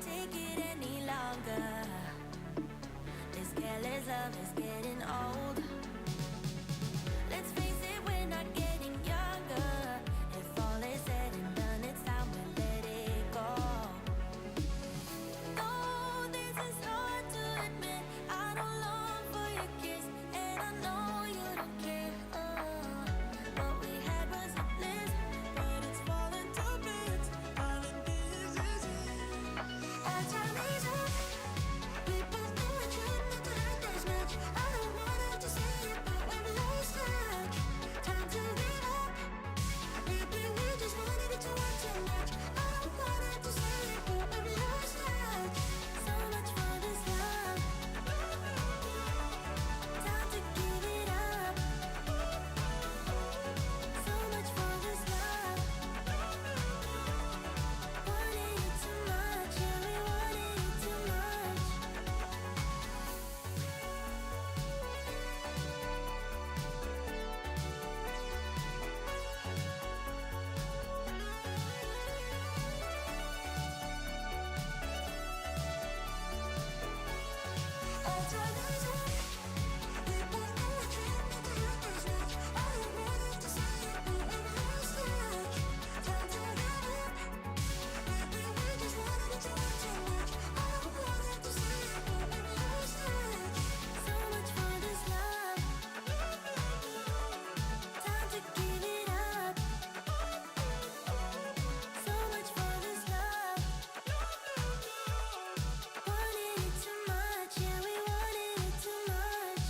take it any longer. This careless love is getting old. Let's face it, we're not getting younger. If all is said and done, it's time we let it go. Oh, this is hard to admit. I don't long for your kiss, and I know you don't care. What we had was a bliss, but it's falling to bits. All of this is it. Our time is up. We both know we try not to hurt this much. I don't want to say it, but we're lost touch. Time to give up. Maybe we just wanted it to work too much. I don't want to say it, but we're lost touch. So much for this love. Time to give it up. So much for this love. Wanted it too much, yeah, we wanted it too much. Our time is up. We both know we try not to hurt this much. I don't want to say it, but we're lost touch. Time to give up. Maybe we just wanted it to work too much. I don't want to say it, but we're lost touch. So much for this love. Time to give it up. So much for this love. Wanted it too much, yeah, we wanted it too much.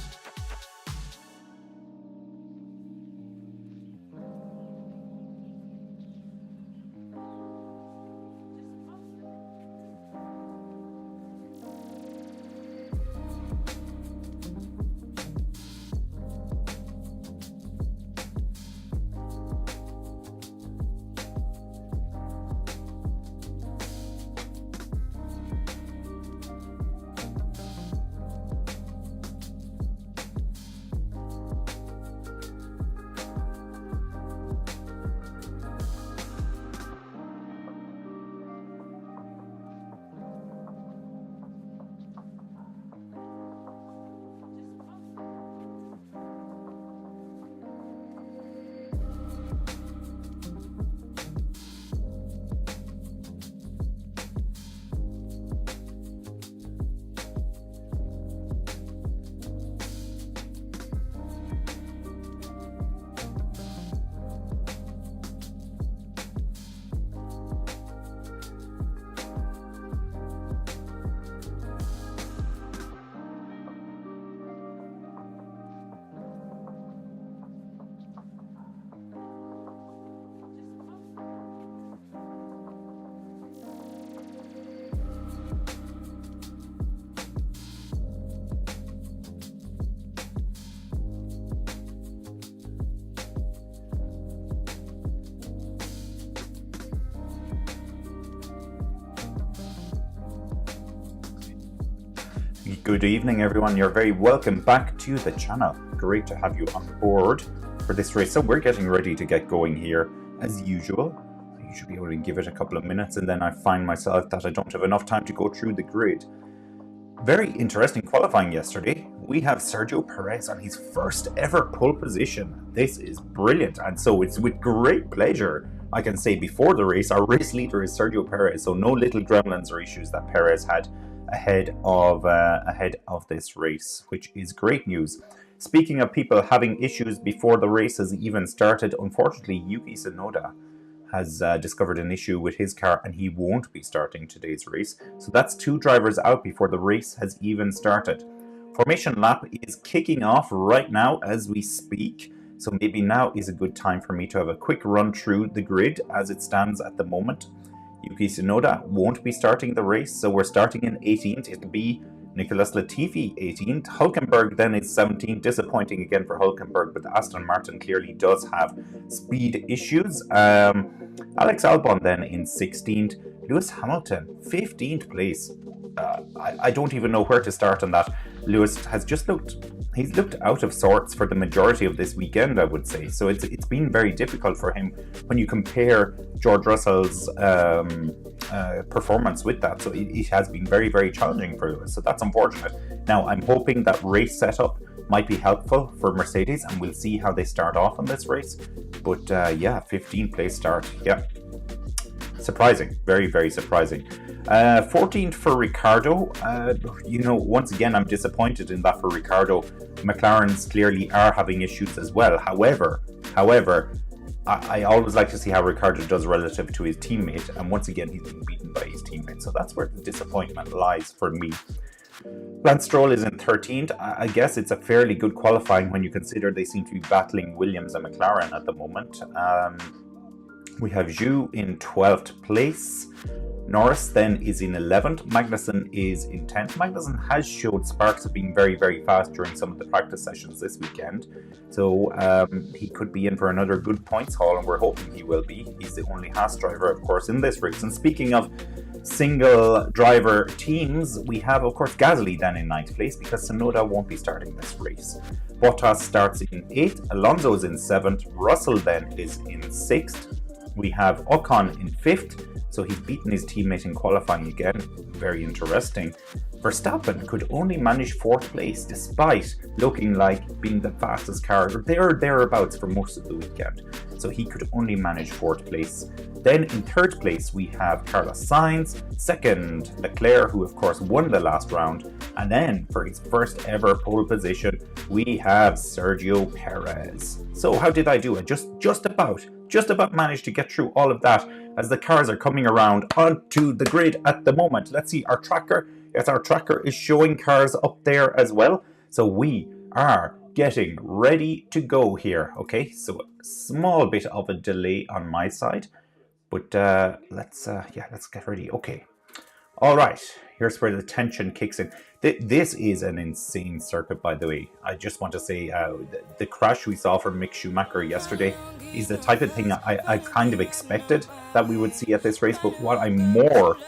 Good evening, everyone. You're very welcome back to the channel. Great to have you on board for this race. So we're getting ready to get going here as usual. I usually only give it a couple of minutes and then I find myself that I don't have enough time to go through the grid. Very interesting qualifying yesterday. We have Sergio Perez on his first ever pole position. This is brilliant, and so it's with great pleasure I can say before the race our race leader is Sergio Perez, so no little gremlins or issues that Perez had ahead of this race, which is great news. Speaking of people having issues before the race has even started, unfortunately Yuki Tsunoda has discovered an issue with his car and he won't be starting today's race. So that's two drivers out before the race has even started. Formation lap is kicking off right now as we speak. So maybe now is a good time for me to have a quick run through the grid as it stands at the moment. Yuki Tsunoda won't be starting the race, so we're starting in 18th. It'll be Nicholas Latifi 18th. Hülkenberg then is 17th. Disappointing again for Hülkenberg, but Aston Martin clearly does have speed issues. Alex Albon then in 16th. Lewis Hamilton 15th place. I don't even know where to start on that. Lewis has just looked out of sorts for the majority of this weekend, I would say. So it's been very difficult for him when you compare George Russell's performance with that. So it has been very, very challenging for Lewis. So that's unfortunate. Now, I'm hoping that race setup might be helpful for Mercedes, and we'll see how they start off in this race. But yeah, 15th place start. Yeah, surprising. Very, very surprising. 14th for Ricciardo. Once again, I'm disappointed in that for Ricciardo. McLarens clearly are having issues as well. However, I always like to see how Ricciardo does relative to his teammate, and once again, he's been beaten by his teammate. So that's where the disappointment lies for me. Lance Stroll is in 13th. I guess it's a fairly good qualifying when you consider they seem to be battling Williams and McLaren at the moment. We have Zhou in 12th place. Norris then is in 11th. Magnussen is in 10th. Magnussen has showed sparks of being very, very fast during some of the practice sessions this weekend. So he could be in for another good points haul, and we're hoping he will be. He's the only Haas driver, of course, in this race. And speaking of single driver teams, we have, of course, Gasly then in 9th place because Tsunoda won't be starting this race. Bottas starts in 8th. Alonso is in 7th. Russell then is in 6th. We have Ocon in 5th. So he's beaten his teammate in qualifying again. Very interesting. Verstappen could only manage 4th place despite looking like being the fastest car, or thereabouts for most of the weekend. So he could only manage 4th place. Then in 3rd place we have Carlos Sainz, 2nd Leclerc, who of course won the last round, and then for his first ever pole position we have Sergio Perez. So how did I do? I just about managed to get through all of that as the cars are coming around onto the grid at the moment. Let's see our tracker. Yes, our tracker is showing cars up there as well. So we are getting ready to go here. Okay, so a small bit of a delay on my side, but let's get ready. Okay, all right. Here's where the tension kicks in. This is an insane circuit, by the way. I just want to say the crash we saw from Mick Schumacher yesterday is the type of thing I kind of expected that we would see at this race. But what I more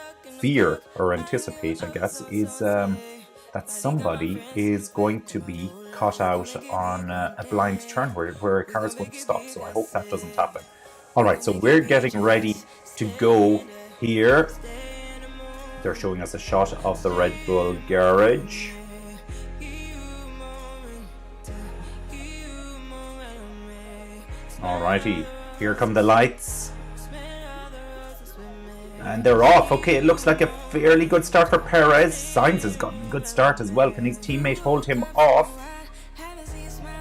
fear or anticipate, I guess, is that somebody is going to be caught out on a blind turn where a car is going to stop. So I hope that doesn't happen. All right, so we're getting ready to go here. They're showing us a shot of the Red Bull garage. Alrighty, here come the lights. And they're off. Okay, it looks like a fairly good start for Perez. Sainz has gotten a good start as well. Can his teammate hold him off?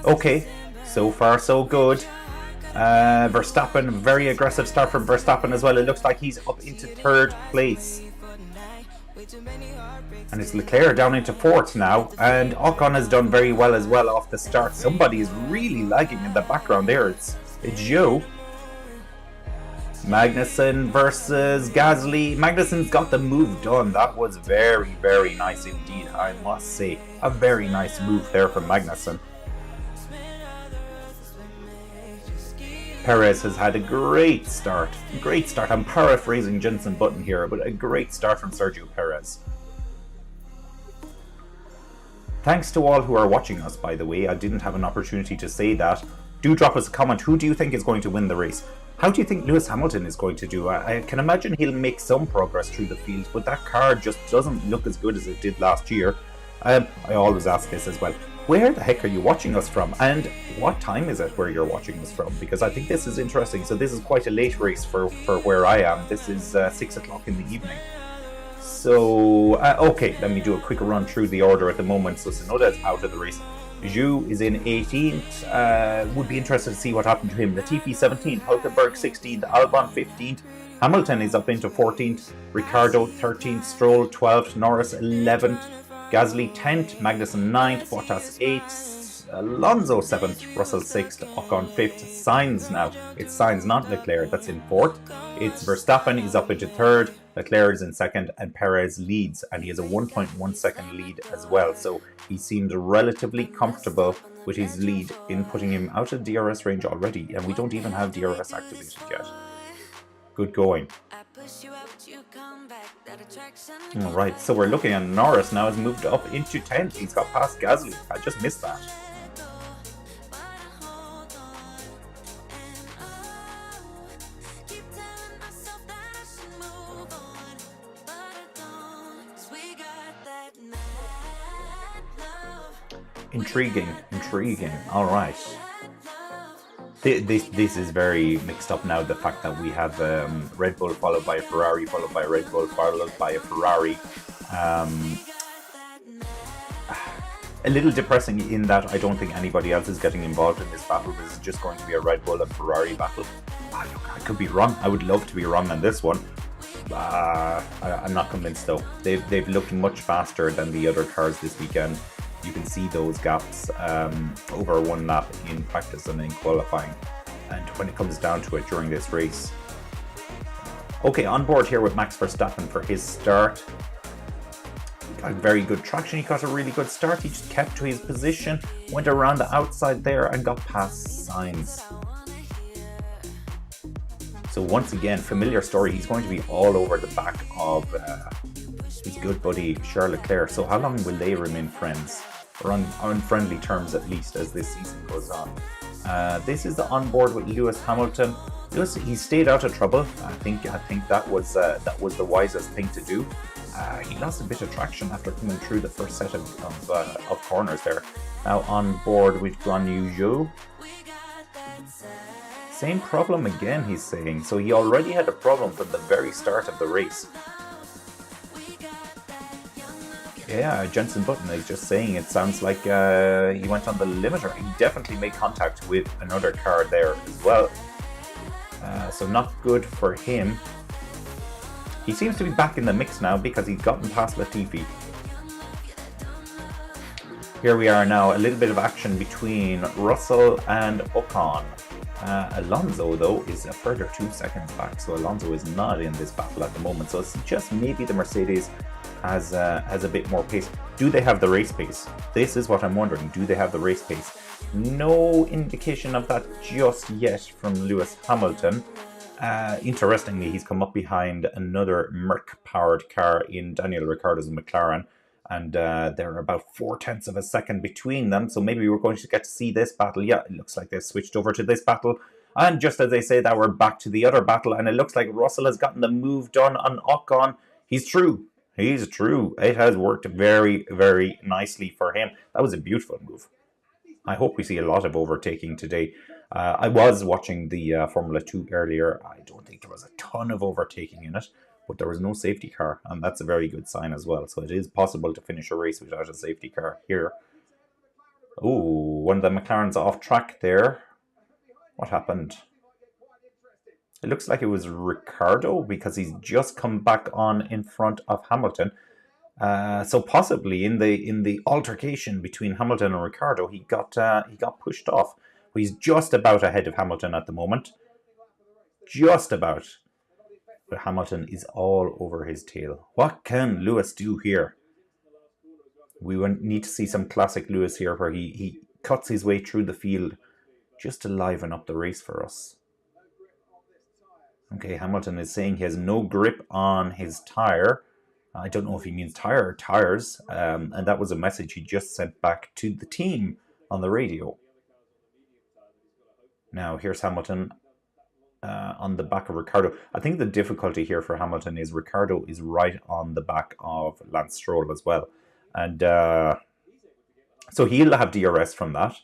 Okay, so far so good. Verstappen, very aggressive start from Verstappen as well. It looks like he's up into 3rd place. And it's Leclerc down into 4th now, and Ocon has done very well as well off the start. Somebody is really lagging in the background there. It's Zhou. Magnussen versus Gasly. Magnussen's got the move done. That was very, very nice indeed, I must say. A very nice move there from Magnussen. Perez has had a great start. Great start. I'm paraphrasing Jenson Button here, but a great start from Sergio Perez. Thanks to all who are watching us, by the way. I didn't have an opportunity to say that. Do drop us a comment. Who do you think is going to win the race? How do you think Lewis Hamilton is going to do? I can imagine he'll make some progress through the field, but that car just doesn't look as good as it did last year. I always ask this as well. Where the heck are you watching us from? And what time is it where you're watching us from? Because I think this is interesting. So this is quite a late race for where I am. This is 6 o'clock in the evening. So, okay, let me do a quick run through the order at the moment. So Tsunoda is out of the race. Zhou is in 18th. Would be interested to see what happened to him. Latifi 17th, Hülkenberg 16th, Albon 15th. Hamilton is up into 14th. Ricciardo 13th, Stroll 12th, Norris 11th. Gasly 10th, Magnussen 9th, Bottas 8th, Alonso 7th, Russell 6th, Ocon 5th, Sainz now. It's Sainz, not Leclerc, that's in 4th. It's Verstappen is up into 3rd, Leclerc is in 2nd, and Perez leads, and he has a 1.1 second lead as well. So he seemed relatively comfortable with his lead in putting him out of DRS range already, and we don't even have DRS activated yet. Good going. Alright, so we're looking at Norris now has moved up into 10th. He's got past Gasly. I just missed that. Intriguing, intriguing. All right. This is very mixed up now. The fact that we have Red Bull followed by a Ferrari, followed by a Red Bull, followed by a Ferrari. A little depressing in that I don't think anybody else is getting involved in this battle. This is just going to be a Red Bull and Ferrari battle. Look, I could be wrong. I would love to be wrong on this one. I'm not convinced though. They've looked much faster than the other cars this weekend. You can see those gaps over one lap in practice and in qualifying. And when it comes down to it during this race. Okay, on board here with Max Verstappen for his start. He got very good traction. He got a really good start. He just kept to his position, went around the outside there and got past Sainz. So once again, familiar story. He's going to be all over the back of his good buddy Charles Leclerc. So how long will they remain friends? Or on friendly terms at least as this season goes on. This is the onboard with Lewis Hamilton. Lewis, he stayed out of trouble. I think that was the wisest thing to do. He lost a bit of traction after coming through the first set of corners there. Now on board with Guan Yu Zhou. Same problem again, he's saying. So he already had a problem from the very start of the race. Yeah, Jensen Button is just saying it sounds like he went on the limiter. He definitely made contact with another car there as well. So not good for him. He seems to be back in the mix now because he's gotten past Latifi. Here we are now, a little bit of action between Russell and Ocon. Alonso, though, is a further 2 seconds back, so Alonso is not in this battle at the moment. So it's just maybe the Mercedes has a bit more pace. Do they have the race pace? This is what I'm wondering. Do they have the race pace? No indication of that just yet from Lewis Hamilton. Interestingly, he's come up behind another Merc-powered car in Daniel Ricciardo's McLaren. And there are about 0.4 of a second between them. So maybe we're going to get to see this battle. Yeah, it looks like they've switched over to this battle. And just as they say that, we're back to the other battle. And it looks like Russell has gotten the move done on Ocon. He's true. He's true. It has worked very, very nicely for him. That was a beautiful move. I hope we see a lot of overtaking today. I was watching the Formula 2 earlier. I don't think there was a ton of overtaking in it. But there was no safety car, and that's a very good sign as well. So it is possible to finish a race without a safety car here. Oh, one of the McLaren's off track there. What happened? It looks like it was Ricciardo because he's just come back on in front of Hamilton. So possibly in the altercation between Hamilton and Ricciardo, he got pushed off. He's just about ahead of Hamilton at the moment. Just about. But Hamilton is all over his tail. What can Lewis do here? We need to see some classic Lewis here where he cuts his way through the field just to liven up the race for us. Okay, Hamilton is saying he has no grip on his tyre. I don't know if he means tyre or tyres. And that was a message he just sent back to the team on the radio. Now, here's Hamilton. On the back of Ricciardo. I think the difficulty here for Hamilton is Ricciardo is right on the back of Lance Stroll as well. And so he'll have DRS from that.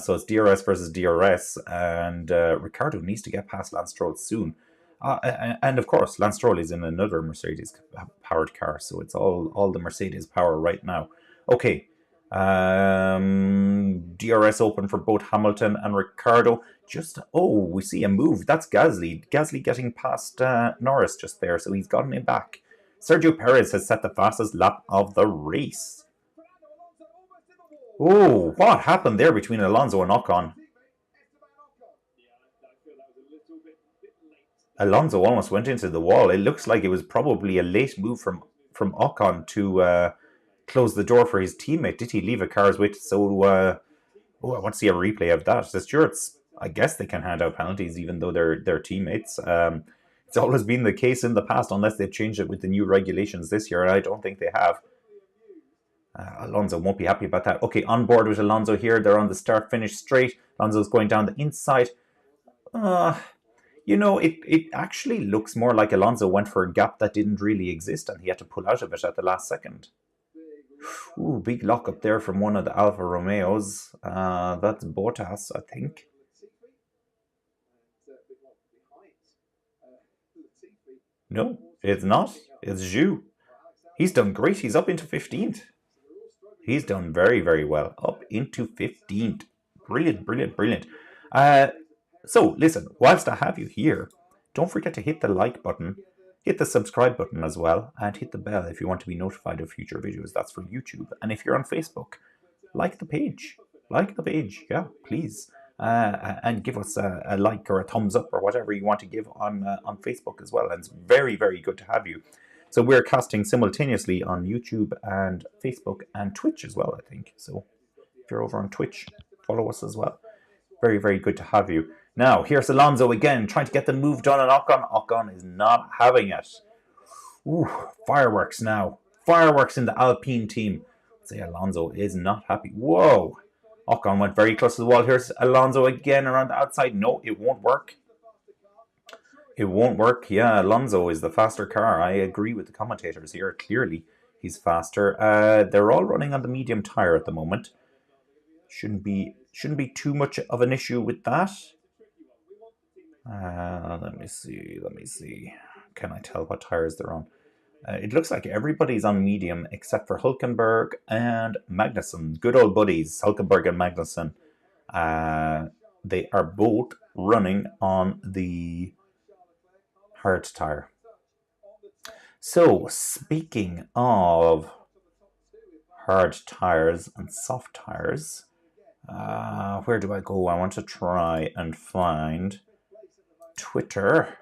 So it's DRS versus DRS. And Ricciardo needs to get past Lance Stroll soon. And of course, Lance Stroll is in another Mercedes-powered car. So it's all the Mercedes power right now. Okay. DRS open for both Hamilton and Ricciardo. We see a move. That's Gasly. Gasly getting past Norris just there, so he's gotten him back. Sergio Perez has set the fastest lap of the race. Oh, what happened there between Alonso and Ocon? Alonso almost went into the wall. It looks like it was probably a late move from Ocon to close the door for his teammate. Did he leave a car's width? So, I want to see a replay of that. The stewards, I guess they can hand out penalties even though they're teammates. It's always been the case in the past unless they've changed it with the new regulations this year. And I don't think they have. Alonso won't be happy about that. Okay, on board with Alonso here. They're on the start-finish straight. Alonso's going down the inside. It actually looks more like Alonso went for a gap that didn't really exist and he had to pull out of it at the last second. Ooh, big lock up there from one of the Alfa Romeos. That's Bottas, I think. No, it's not. It's Zhu. He's done great. He's up into 15th. He's done very, very well. Up into 15th. Brilliant, brilliant, brilliant. So, listen, whilst I have you here, don't forget to hit the like button, hit the subscribe button as well, and hit the bell if you want to be notified of future videos. That's for YouTube. And if you're on Facebook, like the page. Like the page, yeah, please. And give us a like or a thumbs up or whatever you want to give on Facebook as well. And it's very, very good to have you. So we're casting simultaneously on YouTube and Facebook and Twitch as well, I think. So if you're over on Twitch, follow us as well. Very, very good to have you. Now, here's Alonso again, trying to get the move done on Ocon. Ocon is not having it. Ooh, fireworks now. Fireworks in the Alpine team. I'd say Alonso is not happy. Whoa. Ocon went very close to the wall. Here's Alonso again around the outside. No, it won't work. It won't work. Yeah, Alonso is the faster car. I agree with the commentators here. Clearly, he's faster. They're all running on the medium tire at the moment. Shouldn't be too much of an issue with that. Let me see. Can I tell what tires they're on? It looks like everybody's on medium except for Hülkenberg and Magnussen. Good old buddies, Hülkenberg and Magnussen. They are both running on the hard tire. So, speaking of hard tires and soft tires, where do I go? I want to try and find Twitter.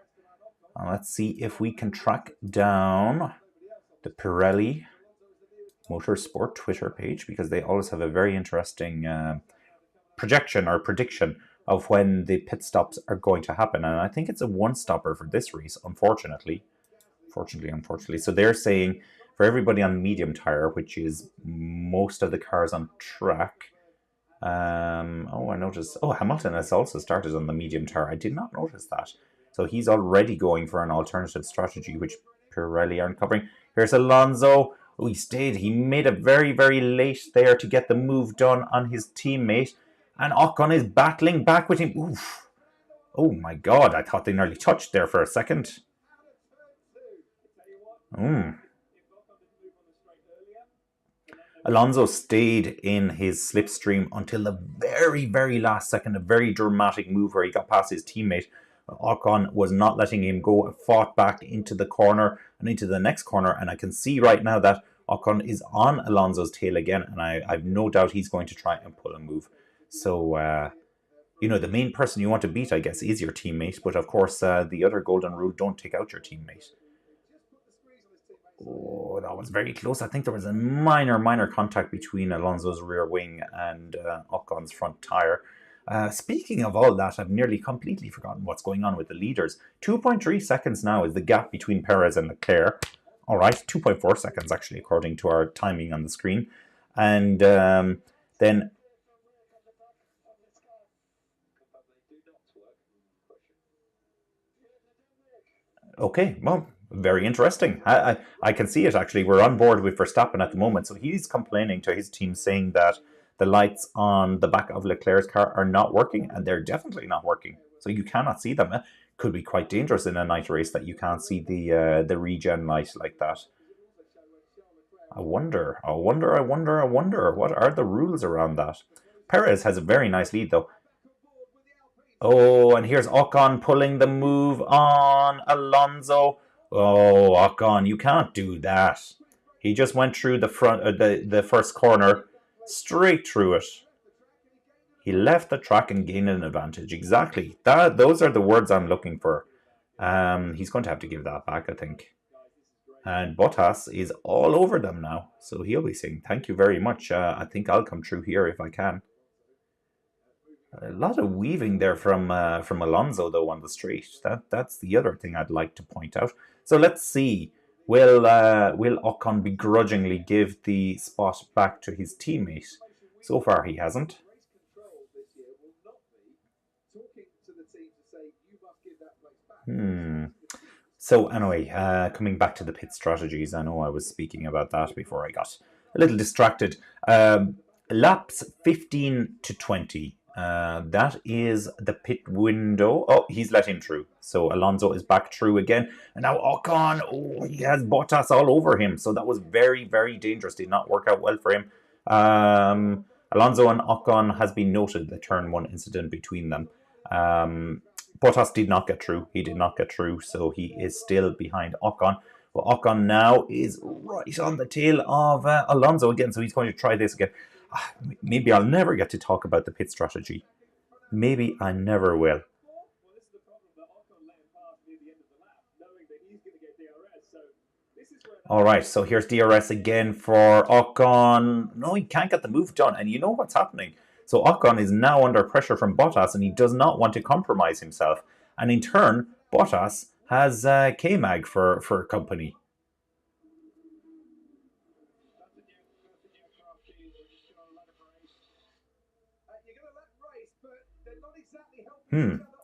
Let's see if we can track down the Pirelli Motorsport Twitter page, because they always have a very interesting projection or prediction of when the pit stops are going to happen. And I think it's a one-stopper for this race, unfortunately. Unfortunately. So they're saying for everybody on medium tire, which is most of the cars on track. I noticed. Oh, Hamilton has also started on the medium tire. I did not notice that. So he's already going for an alternative strategy, which Pirelli aren't covering. Here's Alonso. Oh, he stayed. He made it very, very late there to get the move done on his teammate. And Ocon is battling back with him. Oof. Oh my God, I thought they nearly touched there for a second. Alonso stayed in his slipstream until the very, very last second. A very dramatic move where he got past his teammate. Ocon was not letting him go, fought back into the corner and into the next corner. And I can see right now that Ocon is on Alonso's tail again. And I've no doubt he's going to try and pull a move. So, the main person you want to beat, I guess, is your teammate. But of course, the other golden rule, don't take out your teammate. Oh, that was very close. I think there was a minor contact between Alonso's rear wing and Ocon's front tire. Speaking of all that, I've nearly completely forgotten what's going on with the leaders. 2.3 seconds now is the gap between Perez and Leclerc. All right, 2.4 seconds actually, according to our timing on the screen. And then... Okay, well, very interesting. I can see it, actually. We're on board with Verstappen at the moment. So he's complaining to his team, saying that the lights on the back of Leclerc's car are not working, and they're definitely not working. So you cannot see them. It could be quite dangerous in a night race that you can't see the regen light like that. I wonder. What are the rules around that? Perez has a very nice lead, though. Oh, and here's Ocon pulling the move on Alonso. Oh, Ocon, you can't do that. He just went through the front, the first corner, straight through it. He left the track and gained an advantage. Exactly. Those are the words I'm looking for. He's going to have to give that back, I think. And Bottas is all over them now. So he'll be saying, thank you very much. I think I'll come through here if I can. A lot of weaving there from Alonso, though, on the straight. That's the other thing I'd like to point out. So let's see. Will Ocon begrudgingly give the spot back to his teammate? So far, he hasn't. So anyway, coming back to the pit strategies, I know I was speaking about that before I got a little distracted. Laps 15 to 20. That is the pit window. Oh, he's let him through. So Alonso is back through again. And now Ocon, oh, he has Bottas all over him. So that was very, very dangerous. Did not work out well for him. Alonso and Ocon has been noted, the turn one incident between them. Bottas did not get through. He did not get through. So he is still behind Ocon. Well, Ocon now is right on the tail of Alonso again. So he's going to try this again. Maybe I'll never get to talk about the pit strategy. Maybe I never will. All right, so here's DRS again for Ocon. No, he can't get the move done. And you know what's happening. So Ocon is now under pressure from Bottas, and he does not want to compromise himself. And in turn, Bottas has K-Mag for company.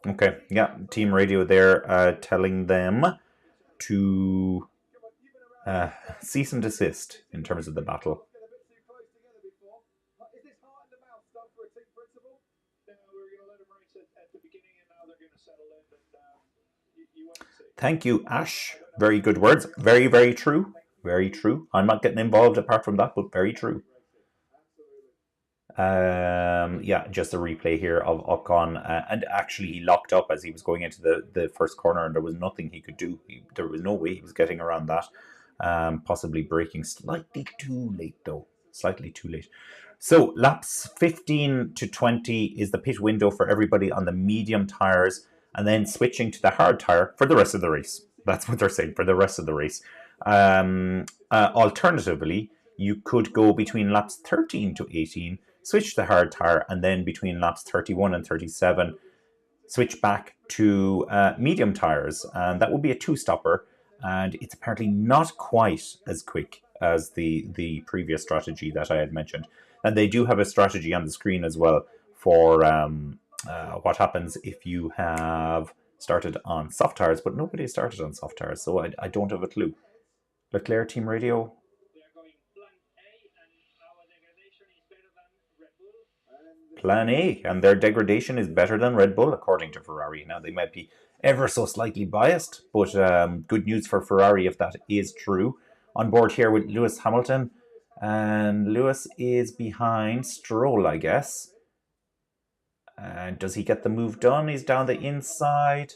Okay, yeah, team radio there telling them to cease and desist in terms of the battle. Thank you, Ash. Very good words. Very, very true. Very true. I'm not getting involved apart from that, but very true. Yeah, just a replay here of Ocon, and actually he locked up as he was going into the first corner, and there was nothing he could do. There was no way he was getting around that. Possibly braking slightly too late though, slightly too late. So laps 15 to 20 is the pit window for everybody on the medium tires, and then switching to the hard tire for the rest of the race. That's what they're saying, for the rest of the race. Alternatively, you could go between laps 13 to 18, switch to the hard tire, and then between laps 31 and 37, switch back to medium tires. And that would be a two-stopper, and it's apparently not quite as quick as the previous strategy that I had mentioned. And they do have a strategy on the screen as well for what happens if you have started on soft tires, but nobody started on soft tires, so I don't have a clue. Leclerc team radio. Plan A, and their degradation is better than Red Bull, according to Ferrari. Now, they might be ever so slightly biased, but good news for Ferrari if that is true. On board here with Lewis Hamilton, and Lewis is behind Stroll, I guess. And does he get the move done? He's down the inside.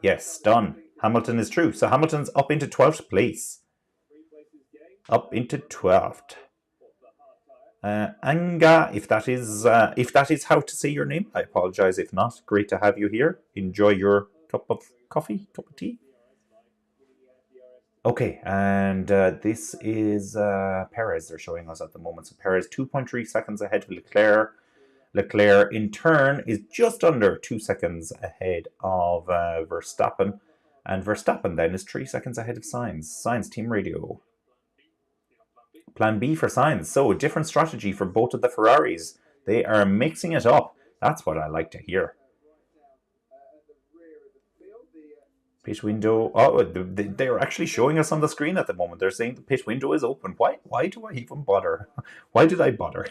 Yes, done. Hamilton is through. So Hamilton's up into 12th place. Up into 12th. Anga, if that is how to say your name, I apologize if not. Great to have you here. Enjoy your cup of coffee, cup of tea. Okay, and this is Perez they're showing us at the moment. So Perez 2.3 seconds ahead of Leclerc. Leclerc, in turn, is just under 2 seconds ahead of Verstappen. And Verstappen then is 3 seconds ahead of Sainz. Sainz team radio. Plan B for Sainz. So, different strategy for both of the Ferraris. They are mixing it up. That's what I like to hear. Pit window. Oh, they're actually showing us on the screen at the moment. They're saying the pit window is open. Why do I even bother? Why did I bother?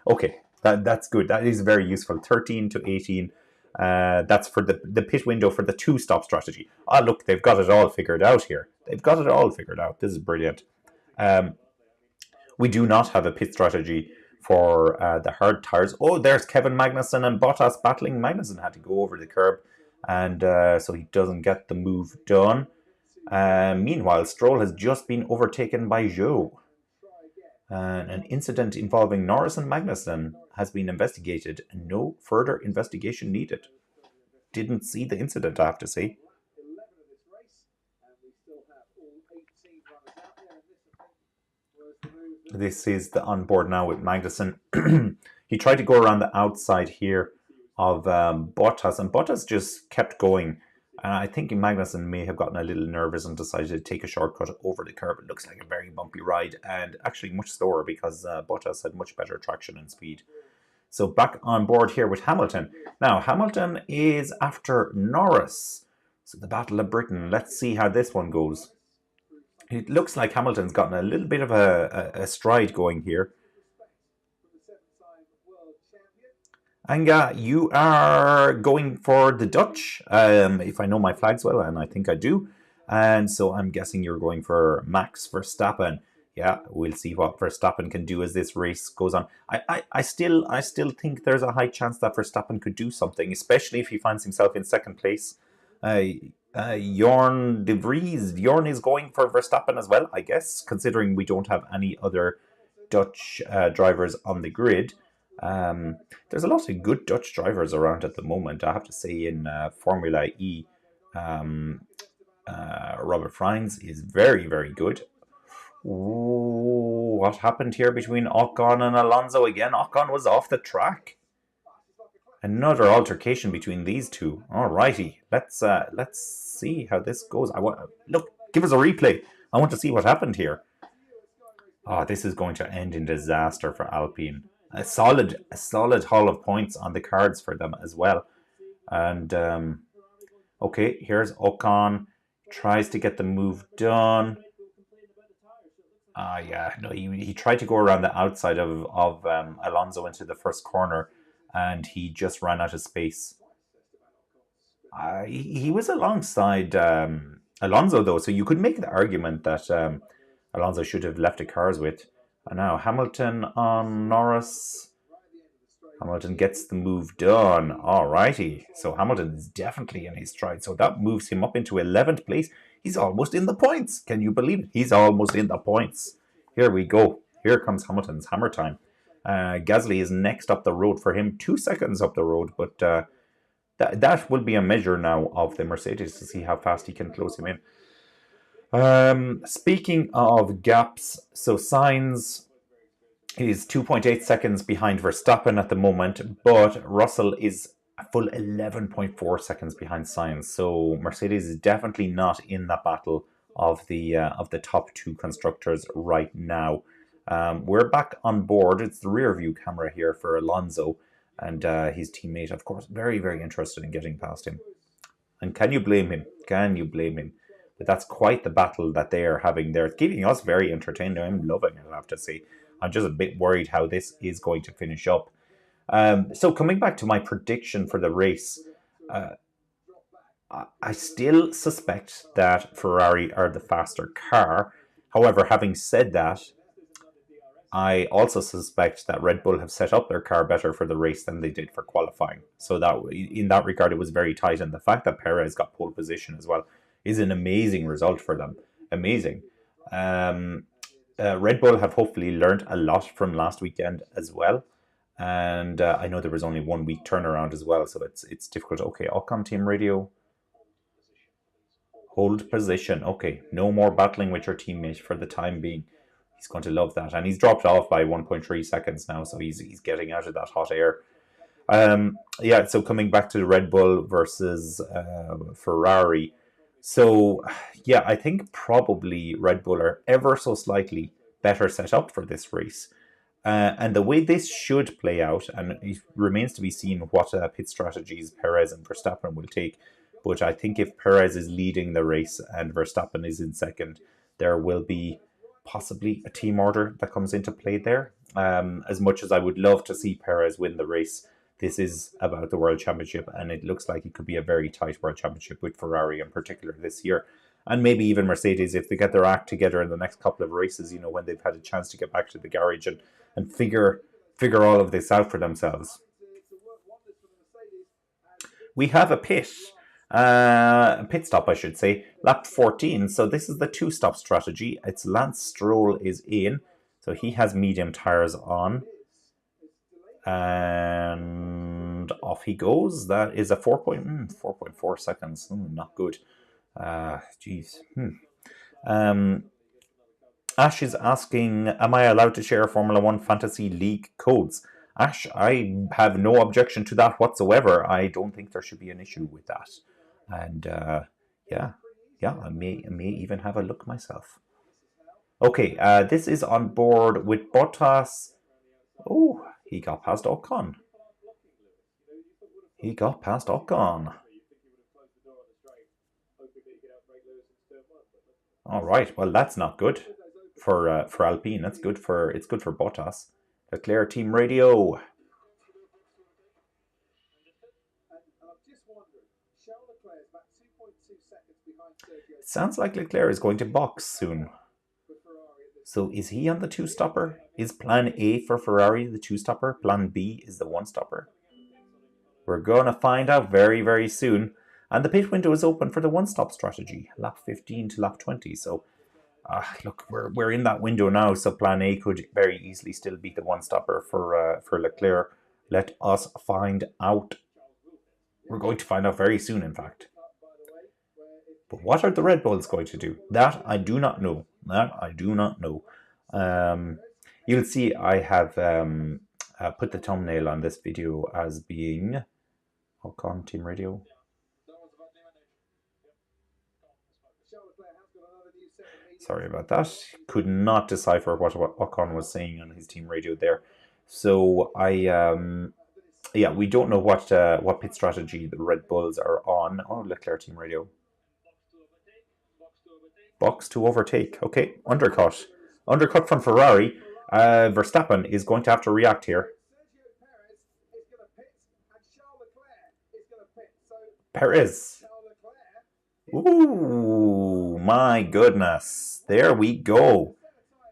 Okay, that's good. That is very useful. 13 to 18. That's for the pit window for the two-stop strategy. Ah, look, they've got it all figured out here. They've got it all figured out. This is brilliant. We do not have a pit strategy for the hard tires. Oh, there's Kevin Magnussen and Bottas battling. Magnussen had to go over the curb, and so he doesn't get the move done. Meanwhile, Stroll has just been overtaken by Zhou. An incident involving Norris and Magnussen has been investigated, and no further investigation needed. Didn't see the incident, I have to say. This is the onboard now with Magnussen. He tried to go around the outside here of Bottas, and Bottas just kept going. And I think Magnussen may have gotten a little nervous and decided to take a shortcut over the curb. It looks like a very bumpy ride, and actually much slower because Bottas had much better traction and speed. So back on board here with Hamilton. Now, Hamilton is after Norris. So the Battle of Britain. Let's see how this one goes. It looks like Hamilton's gotten a little bit of a stride going here. And you are going for the Dutch, if I know my flags well, and I think I do. And so I'm guessing you're going for Max Verstappen. Yeah, we'll see what Verstappen can do as this race goes on. I still think there's a high chance that Verstappen could do something, especially if he finds himself in second place. Uh, Jorn de Vries, Jorn is going for Verstappen as well, I guess, considering we don't have any other Dutch drivers on the grid. There's a lot of good Dutch drivers around at the moment. I have to say, in Formula E, um, Robert Freins is very, very good. Ooh, what happened here between Ocon and Alonso again? Ocon was off the track. Another altercation between these two. Alrighty, let's see how this goes. Look, give us a replay. I want to see what happened here. Oh, this is going to end in disaster for Alpine. A solid haul of points on the cards for them as well. And okay, here's Ocon, tries to get the move done. Yeah, no, he tried to go around the outside of Alonso into the first corner, and he just ran out of space. He was alongside Alonso though, so you could make the argument that Alonso should have left the cars with. And now Hamilton on Norris. Hamilton gets the move done. Alrighty. So Hamilton is definitely in his stride. So that moves him up into 11th place. He's almost in the points. Can you believe it? He's almost in the points. Here we go. Here comes Hamilton's hammer time. Gasly is next up the road for him. 2 seconds up the road. But that will be a measure now of the Mercedes to see how fast he can close him in. Speaking of gaps, so Sainz is 2.8 seconds behind Verstappen at the moment, but Russell is a full 11.4 seconds behind Sainz. So Mercedes is definitely not in that battle of the top two constructors right now. We're back on board. It's the rear view camera here for Alonso and his teammate, of course, very, very interested in getting past him. And can you blame him? Can you blame him? But that's quite the battle that they are having there. It's keeping us very entertained. I'm loving it, I have to say. I'm just a bit worried how this is going to finish up. So coming back to my prediction for the race, I still suspect that Ferrari are the faster car. However, having said that, I also suspect that Red Bull have set up their car better for the race than they did for qualifying. So that in that regard, it was very tight. And the fact that Perez got pole position as well is an amazing result for them. Amazing. Red Bull have hopefully learned a lot from last weekend as well. And I know there was only 1 week turnaround as well, so it's difficult. Okay, Ocon team radio. Hold position. Okay, no more battling with your teammate for the time being. He's going to love that. And he's dropped off by 1.3 seconds now, so he's getting out of that hot air. Yeah, so coming back to the Red Bull versus Ferrari. So, yeah, I think probably Red Bull are ever so slightly better set up for this race. And the way this should play out, and it remains to be seen what pit strategies Perez and Verstappen will take. But I think if Perez is leading the race and Verstappen is in second, there will be possibly a team order that comes into play there. As much as I would love to see Perez win the race, this is about the World Championship, and it looks like it could be a very tight World Championship with Ferrari in particular this year. And maybe even Mercedes, if they get their act together in the next couple of races, you know, when they've had a chance to get back to the garage and figure all of this out for themselves. We have a pit stop, I should say, lap 14. So this is the 2-stop strategy. It's Lance Stroll is in, so he has medium tires on. And off he goes. That is a 4.4 seconds. Not good. Jeez. Ash is asking, am I allowed to share Formula 1 Fantasy League codes? Ash, I have no objection to that whatsoever. I don't think there should be an issue with that. And yeah, I may even have a look myself. Okay, this is on board with Bottas. Oh, he got past Ocon. All right. Well, that's not good for Alpine. It's good for Bottas. Leclerc team radio. It sounds like Leclerc is going to box soon. So is he on the two-stopper? Is plan A for Ferrari the two-stopper? Plan B is the one-stopper? We're going to find out very, very soon. And the pit window is open for the one-stop strategy, lap 15 to lap 20. So, look, we're in that window now. So plan A could very easily still be the one-stopper for Leclerc. Let us find out. We're going to find out very soon, in fact. But what are the Red Bulls going to do? That I do not know. You'll see I have put the thumbnail on this video as being Ocon Team Radio. Sorry about that. Could not decipher what Ocon was saying on his team radio there. So we don't know what pit strategy the Red Bulls are on. Oh, Leclerc team radio. Box to overtake. Okay, undercut. Undercut from Ferrari. Verstappen is going to have to react here. Perez. Ooh, my goodness. There we go.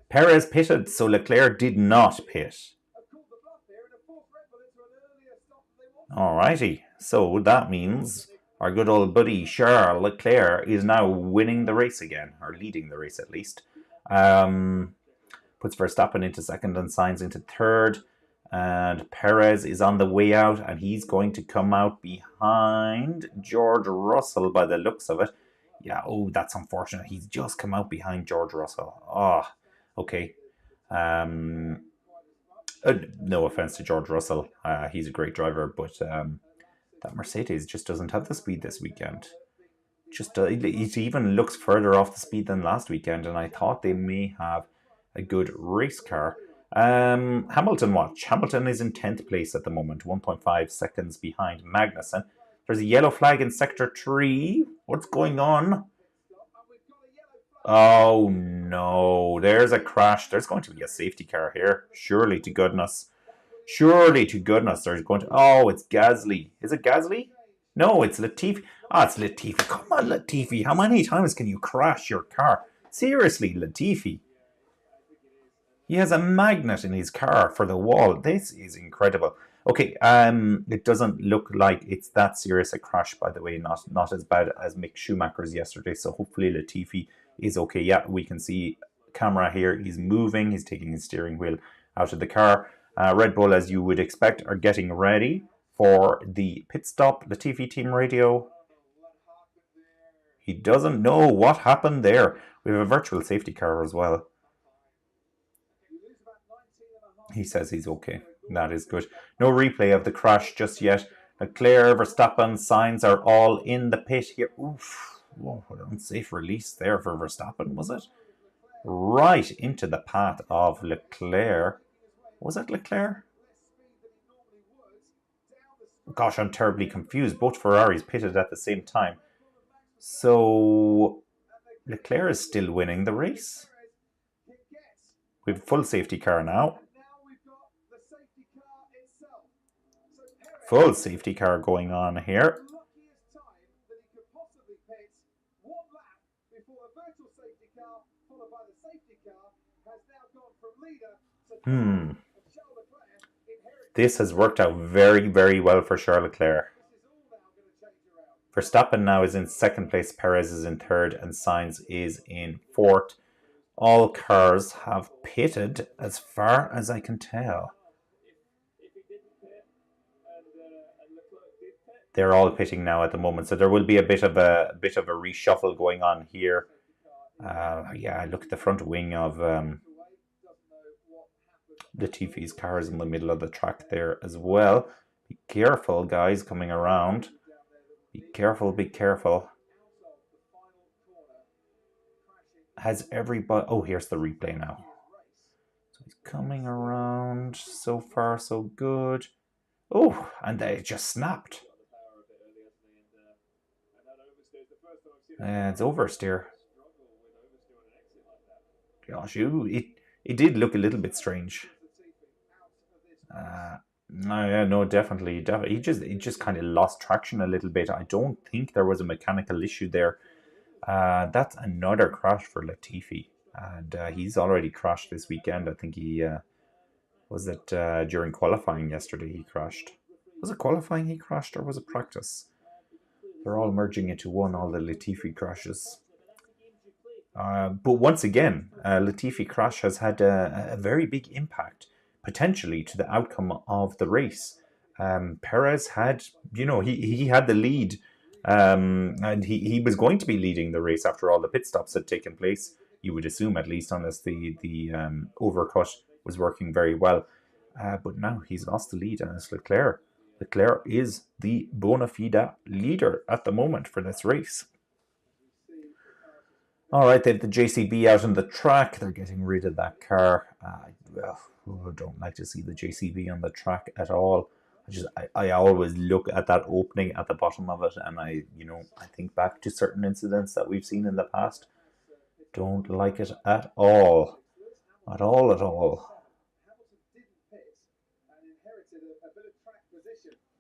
Perez pitted, so Leclerc did not pit. Alrighty, so that means our good old buddy Charles Leclerc is now winning the race again, or leading the race at least. Puts Verstappen into second and Sainz into third. And Perez is on the way out, and he's going to come out behind George Russell by the looks of it. Yeah, oh, that's unfortunate. He's just come out behind George Russell. Oh, okay. No offense to George Russell. He's a great driver, but that Mercedes just doesn't have the speed this weekend. It even looks further off the speed than last weekend, and I thought they may have a good race car. Hamilton watch. Hamilton is in 10th place at the moment, 1.5 seconds behind Magnussen. There's a yellow flag in sector 3. What's going on? Oh no, there's a crash. There's going to be a safety car here. Surely to goodness there's going to... Oh, it's Gasly. Is it Gasly? No, it's Latifi. It's Latifi. Come on, Latifi. How many times can you crash your car? Seriously, Latifi. He has a magnet in his car for the wall. This is incredible. Okay, it doesn't look like it's that serious a crash, by the way. Not as bad as Mick Schumacher's yesterday. So hopefully Latifi is okay. Yeah, we can see camera here. He's moving. He's taking his steering wheel out of the car. Red Bull, as you would expect, are getting ready for the pit stop. Latifi team radio. He doesn't know what happened there. We have a virtual safety car as well. He says he's okay. That is good. No replay of the crash just yet. Leclerc, Verstappen, Sainz are all in the pit here. Oof. Whoa, what an unsafe release there for Verstappen, was it? Right into the path of Leclerc. Was it Leclerc? Gosh, I'm terribly confused. Both Ferraris pitted at the same time. So Leclerc is still winning the race. We have a full safety car now. Full safety car going on here. This has worked out very, very well for Charles Leclerc. Verstappen now is in second place, Perez is in third, and Sainz is in fourth. All cars have pitted as far as I can tell. They're all pitting now at the moment, so there will be a bit of a reshuffle going on here. Look at the front wing of Latifi's cars in the middle of the track there as well. Be careful, guys, coming around. Be careful, be careful. Has everybody... Oh, here's the replay now. So he's coming around. So far, so good. Oh, and they just snapped. It's oversteer. Gosh, it did look a little bit strange. No, yeah, no, definitely. He just kind of lost traction a little bit. I don't think there was a mechanical issue there. That's another crash for Latifi, and he's already crashed this weekend. I think he was it during qualifying yesterday. He crashed. Was it qualifying he crashed, or was it practice? They're all merging into one. All the Latifi crashes. But once again, Latifi crash has had a very big impact, potentially, to the outcome of the race. Perez had, he had the lead, and he was going to be leading the race after all the pit stops had taken place. You would assume, at least, unless the overcut was working very well. But now he's lost the lead, and it's Leclerc. Leclerc is the bona fide leader at the moment for this race. All right, they have the JCB out on the track. They're getting rid of that car. I don't like to see the JCB on the track at all. I always look at that opening at the bottom of it, and I think back to certain incidents that we've seen in the past. Don't like it at all, at all, at all.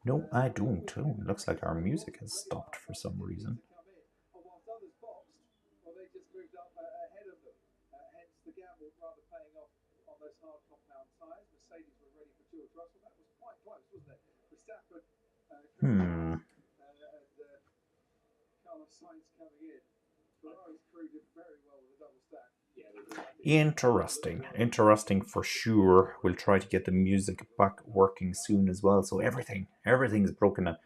No, I don't. Oh, it looks like our music has stopped for some reason. Hmm. Interesting for sure. We'll try to get the music back working soon as well. So everything's broken up.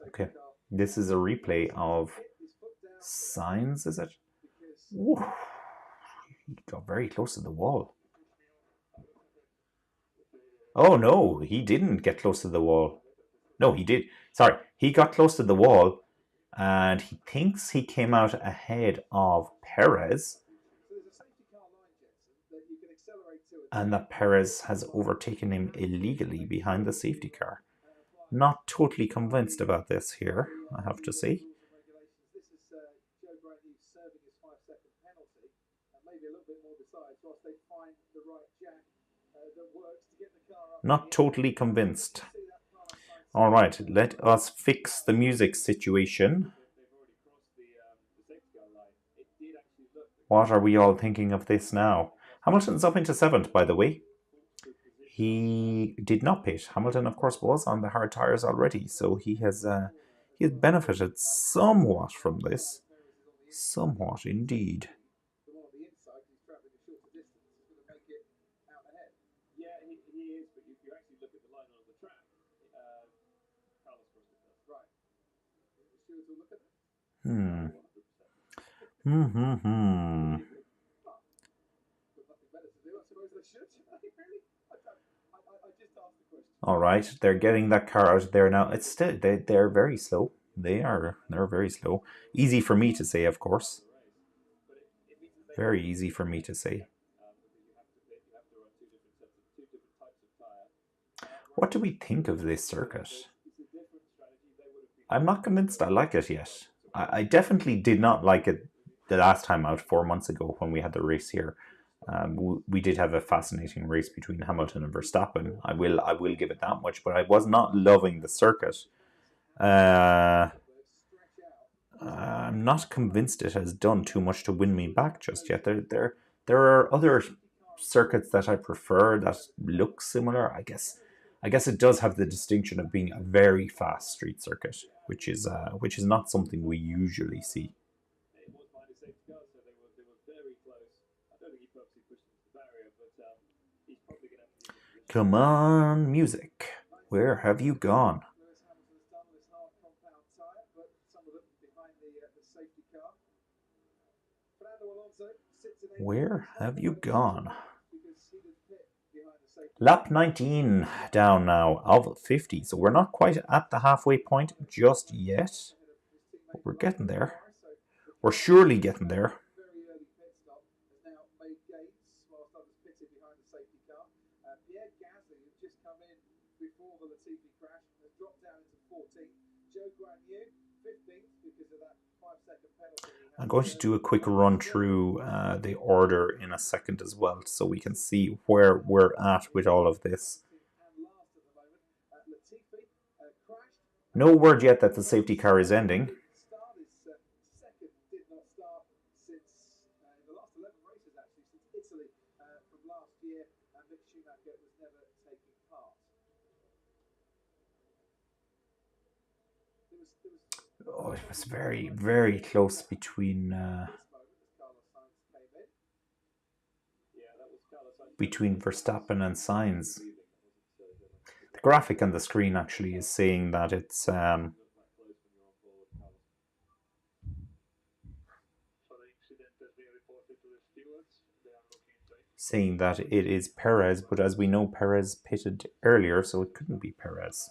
Okay, this is a replay of Signs, is it? Ooh, he got very close to the wall. Oh no, he didn't get close to the wall. No, he did. Sorry, he got close to the wall, and he thinks he came out ahead of Perez, and that Perez has overtaken him illegally behind the safety car. Not totally convinced about this here, I have to say. Not totally convinced. All right, let us fix the music situation. What are we all thinking of this now? Hamilton's up into 7th, by the way. He did not pit. Hamilton, of course, was on the hard tyres already, so he has benefited somewhat from this. Somewhat, indeed. All right, they're getting that car out of there now. It's still they're very slow. They're very slow. Easy for me to say, of course. Very easy for me to say. What do we think of this circuit? I'm not convinced I like it yet. I definitely did not like it the last time out 4 months ago when we had the race here. We did have a fascinating race between Hamilton and Verstappen. I will give it that much, but I was not loving the circuit. I'm not convinced it has done too much to win me back just yet. There are other circuits that I prefer that look similar. I guess it does have the distinction of being a very fast street circuit, which is not something we usually see. Come on, music. Where have you gone? Where have you gone? Lap 19 down now of 50. So we're not quite at the halfway point just yet. But we're getting there. We're surely getting there. I'm going to do a quick run through the order in a second as well, so we can see where we're at with all of this. No word yet that the safety car is ending. Oh, it was very, very close between Verstappen and Sainz. The graphic on the screen actually is saying that it's saying that it is Perez, but as we know, Perez pitted earlier, so it couldn't be Perez.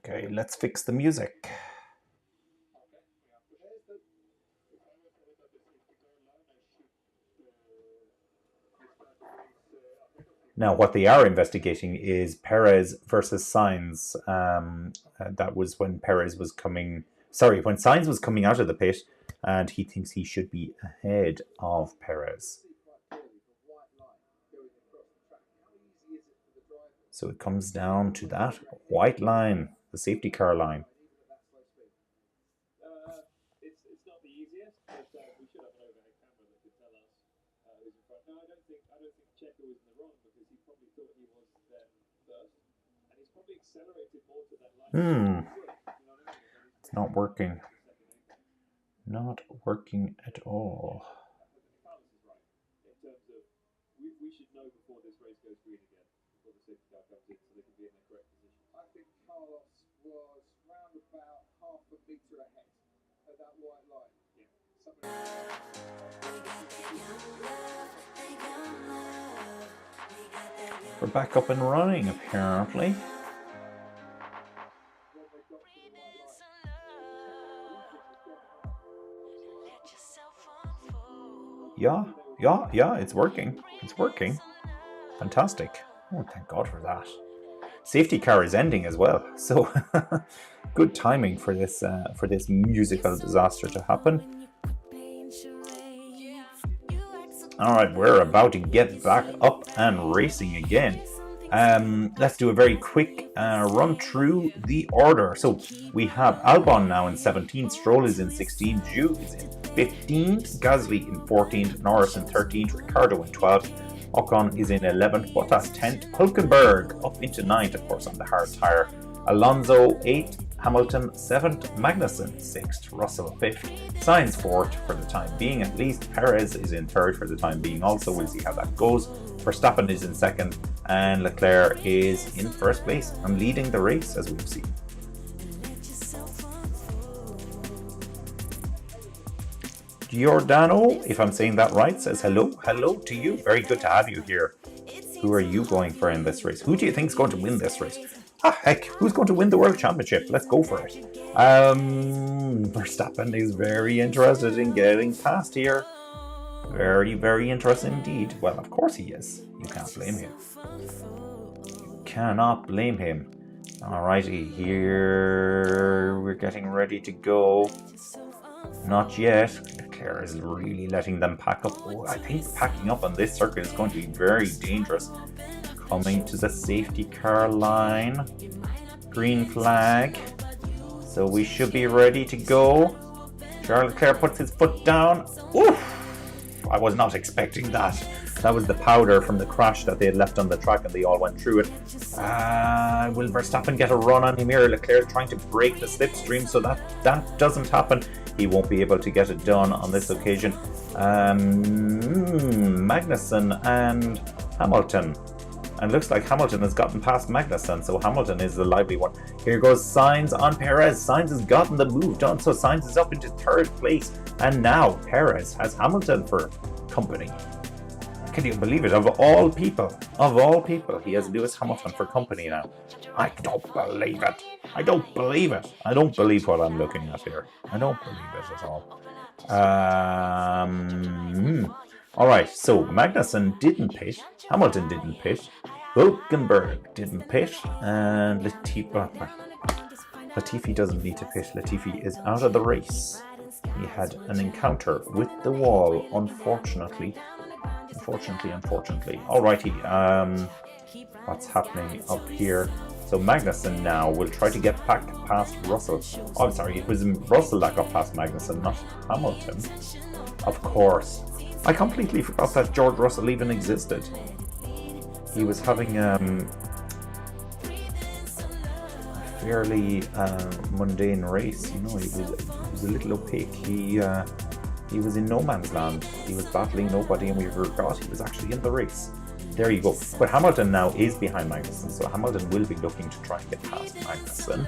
Okay, let's fix the music. Now, what they are investigating is Perez versus Sainz. That was when Perez was coming. Sorry, when Sainz was coming out of the pit, and he thinks he should be ahead of Perez. So it comes down to that white line, the safety car line. It's not working. Not working at all. I think Carlos was round about half a metre ahead of that white line. We're back up and running, apparently. Yeah, it's working. It's working. Fantastic. Oh, thank God for that. Safety car is ending as well, so good timing for this musical disaster to happen. All right, we're about to get back up and racing again. Let's do a very quick run through the order. So we have Albon now in 17th, Stroll is in 16th, Zhu is in 15th, Gasly in 14th, Norris in 13th, Ricciardo in 12th, Ocon is in 11th, Bottas 10th, Hülkenberg up into 9th, of course, on the hard tyre, Alonso 8th, Hamilton 7th, Magnussen 6th, Russell 5th, Sainz 4th for the time being at least, Perez is in 3rd for the time being also, we'll see how that goes, Verstappen is in 2nd, and Leclerc is in 1st place and leading the race as we've seen. Giordano, if I'm saying that right, says hello to you. Very good to have you here. Who are you going for in this race? Who do you think is going to win this race? Ah, heck, who's going to win the World Championship? Let's go for it. Verstappen is very interested in getting past here. Very, very interested indeed. Well, of course he is. You can't blame him. You cannot blame him. Alrighty, here we're getting ready to go. Not yet. Leclerc is really letting them pack up. Oh, I think packing up on this circuit is going to be very dangerous. Coming to the safety car line. Green flag. So we should be ready to go. Charles Leclerc puts his foot down. Oof! I was not expecting that. That was the powder from the crash that they had left on the track and they all went through it. Will Verstappen get a run on him here? Leclerc trying to break the slipstream so that doesn't happen. He won't be able to get it done on this occasion. Magnussen and Hamilton. And looks like Hamilton has gotten past Magnussen, so Hamilton is the lively one. Here goes Sainz on Perez. Sainz has gotten the move done, so Sainz is up into 3rd place. And now Perez has Hamilton for company. Can you believe it? Of all people, he has Lewis Hamilton for company now. I don't believe it. I don't believe what I'm looking at here. I don't believe it at all. All right, so Magnussen didn't pit. Hamilton didn't pit. Hülkenberg didn't pit. And Latifi doesn't need to pit. Latifi is out of the race. He had an encounter with the wall, unfortunately. Alrighty, what's happening up here? So Magnussen now will try to get back past Russell. Oh, I'm sorry, it was Russell that got past Magnussen, not Hamilton. Of course. I completely forgot that George Russell even existed. He was having a fairly mundane race. You know, he was a little opaque. He was in no man's land. He was battling nobody, and we forgot he was actually in the race. There you go. But Hamilton now is behind Magnussen, so Hamilton will be looking to try and get past Magnussen.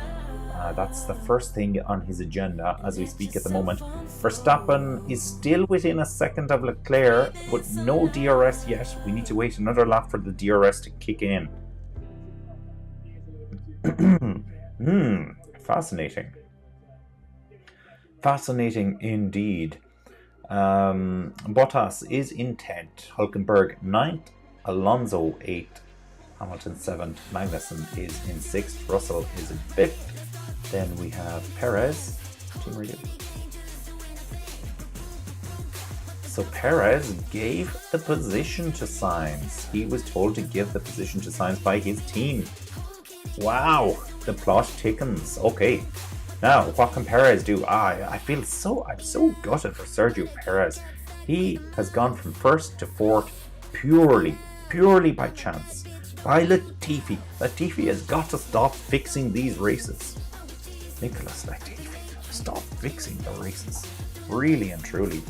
That's the first thing on his agenda as we speak at the moment. Verstappen is still within a second of Leclerc, but no DRS yet. We need to wait another lap for the DRS to kick in. Fascinating. Fascinating indeed. Bottas is in 10th, Hülkenberg 9th, Alonso 8th, Hamilton 7th, Magnussen is in 6th, Russell is in 5th. Then we have Perez, team radio. So Perez gave the position to Sainz. He was told to give the position to Sainz by his team. Wow, the plot thickens. Okay, now what can Perez do? I'm so gutted for Sergio Perez. He has gone from 1st to 4th purely by chance. By Latifi. Latifi has got to stop fixing these races. Nicholas Latifi, stop fixing the races. Really and truly.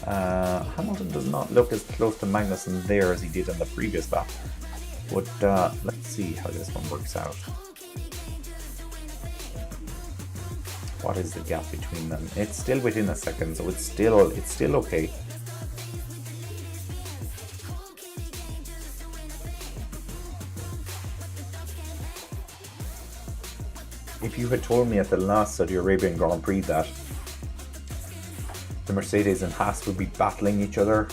Hamilton does not look as close to Magnussen there as he did on the previous lap. But let's see how this one works out. What is the gap between them? It's still within a second, so it's still okay. If you had told me at the last Saudi Arabian Grand Prix that the Mercedes and Haas would be battling each other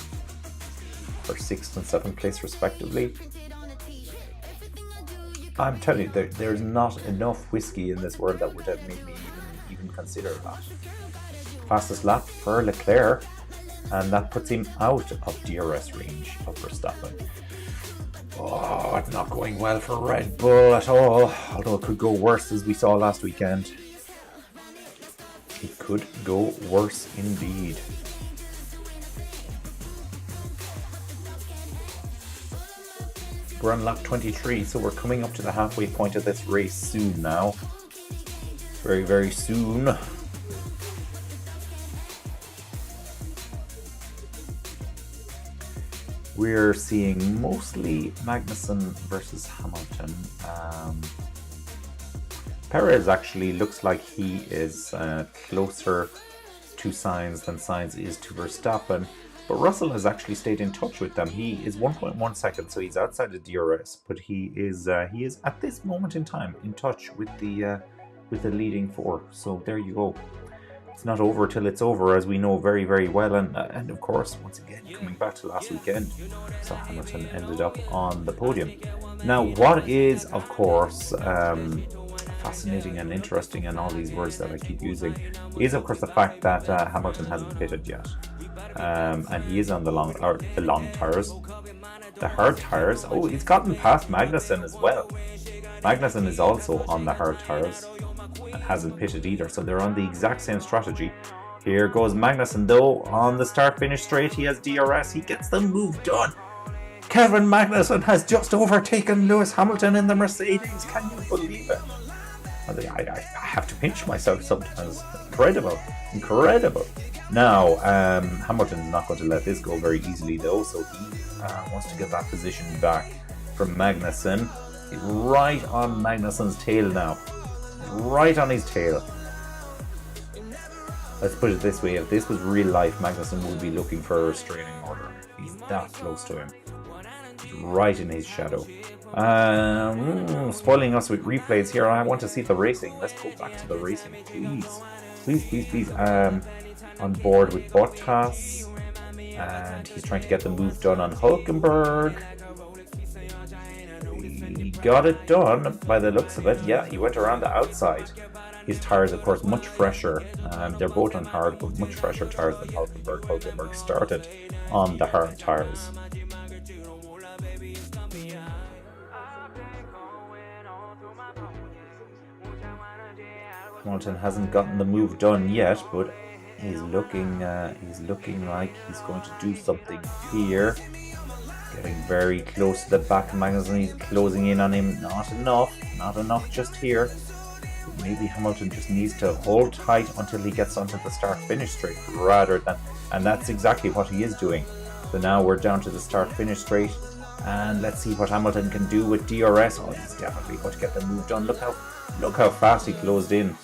for 6th and 7th place respectively, I'm telling you, there's not enough whiskey in this world that would have made me even consider that. Fastest lap for Leclerc, and that puts him out of DRS range of Verstappen. Oh, it's not going well for Red Bull at all, although it could go worse as we saw last weekend. It could go worse indeed. We're on lap 23, so we're coming up to the halfway point of this race soon now. Very, very soon. We're seeing mostly Magnussen versus Hamilton. Perez actually looks like he is closer to Sainz than Sainz is to Verstappen. But Russell has actually stayed in touch with them. He is 1.1 seconds, so he's outside the DRS. But he is at this moment in time in touch with the leading four. So there you go. It's not over till it's over, as we know very, very well. And of course, once again, coming back to last weekend, so Hamilton ended up on the podium. Now, what is, of course, fascinating and interesting, and all these words that I keep using, is of course the fact that Hamilton hasn't pitted yet. And he is on the long tires. The hard tires. Oh, he's gotten past Magnussen as well. Magnussen is also on the hard tires and hasn't pitted either, so they're on the exact same strategy. Here goes Magnussen though, on the start-finish straight. He has DRS, he gets the move done. Kevin Magnussen has just overtaken Lewis Hamilton in the Mercedes. Can you believe it? I have to pinch myself sometimes. Incredible. Now, Hamilton's not going to let this go very easily though, so he wants to get that position back from Magnussen. He's right on Magnussen's tail now. Right on his tail. Let's put it this way, if this was real life, Magnussen would be looking for a restraining order. He's that close to him. He's right in his shadow. Spoiling us with replays here. I want to see the racing. Let's go back to the racing, please. On board with Bottas, and he's trying to get the move done on Hülkenberg. He got it done by the looks of it. Yeah, he went around the outside. His tyres, of course, much fresher. They're both on hard, but much fresher tyres than Hulkenberg. Hulkenberg started on the hard tyres. Hamilton hasn't gotten the move done yet, but he's looking like he's going to do something here. Getting very close to the back of Magnussen. He's closing in on him. Not enough just here. Maybe Hamilton just needs to hold tight until he gets onto the start-finish straight rather than, and that's exactly what he is doing. So now we're down to the start-finish straight, and let's see what Hamilton can do with DRS. Oh, he's definitely going to get the move done. Look how fast he closed in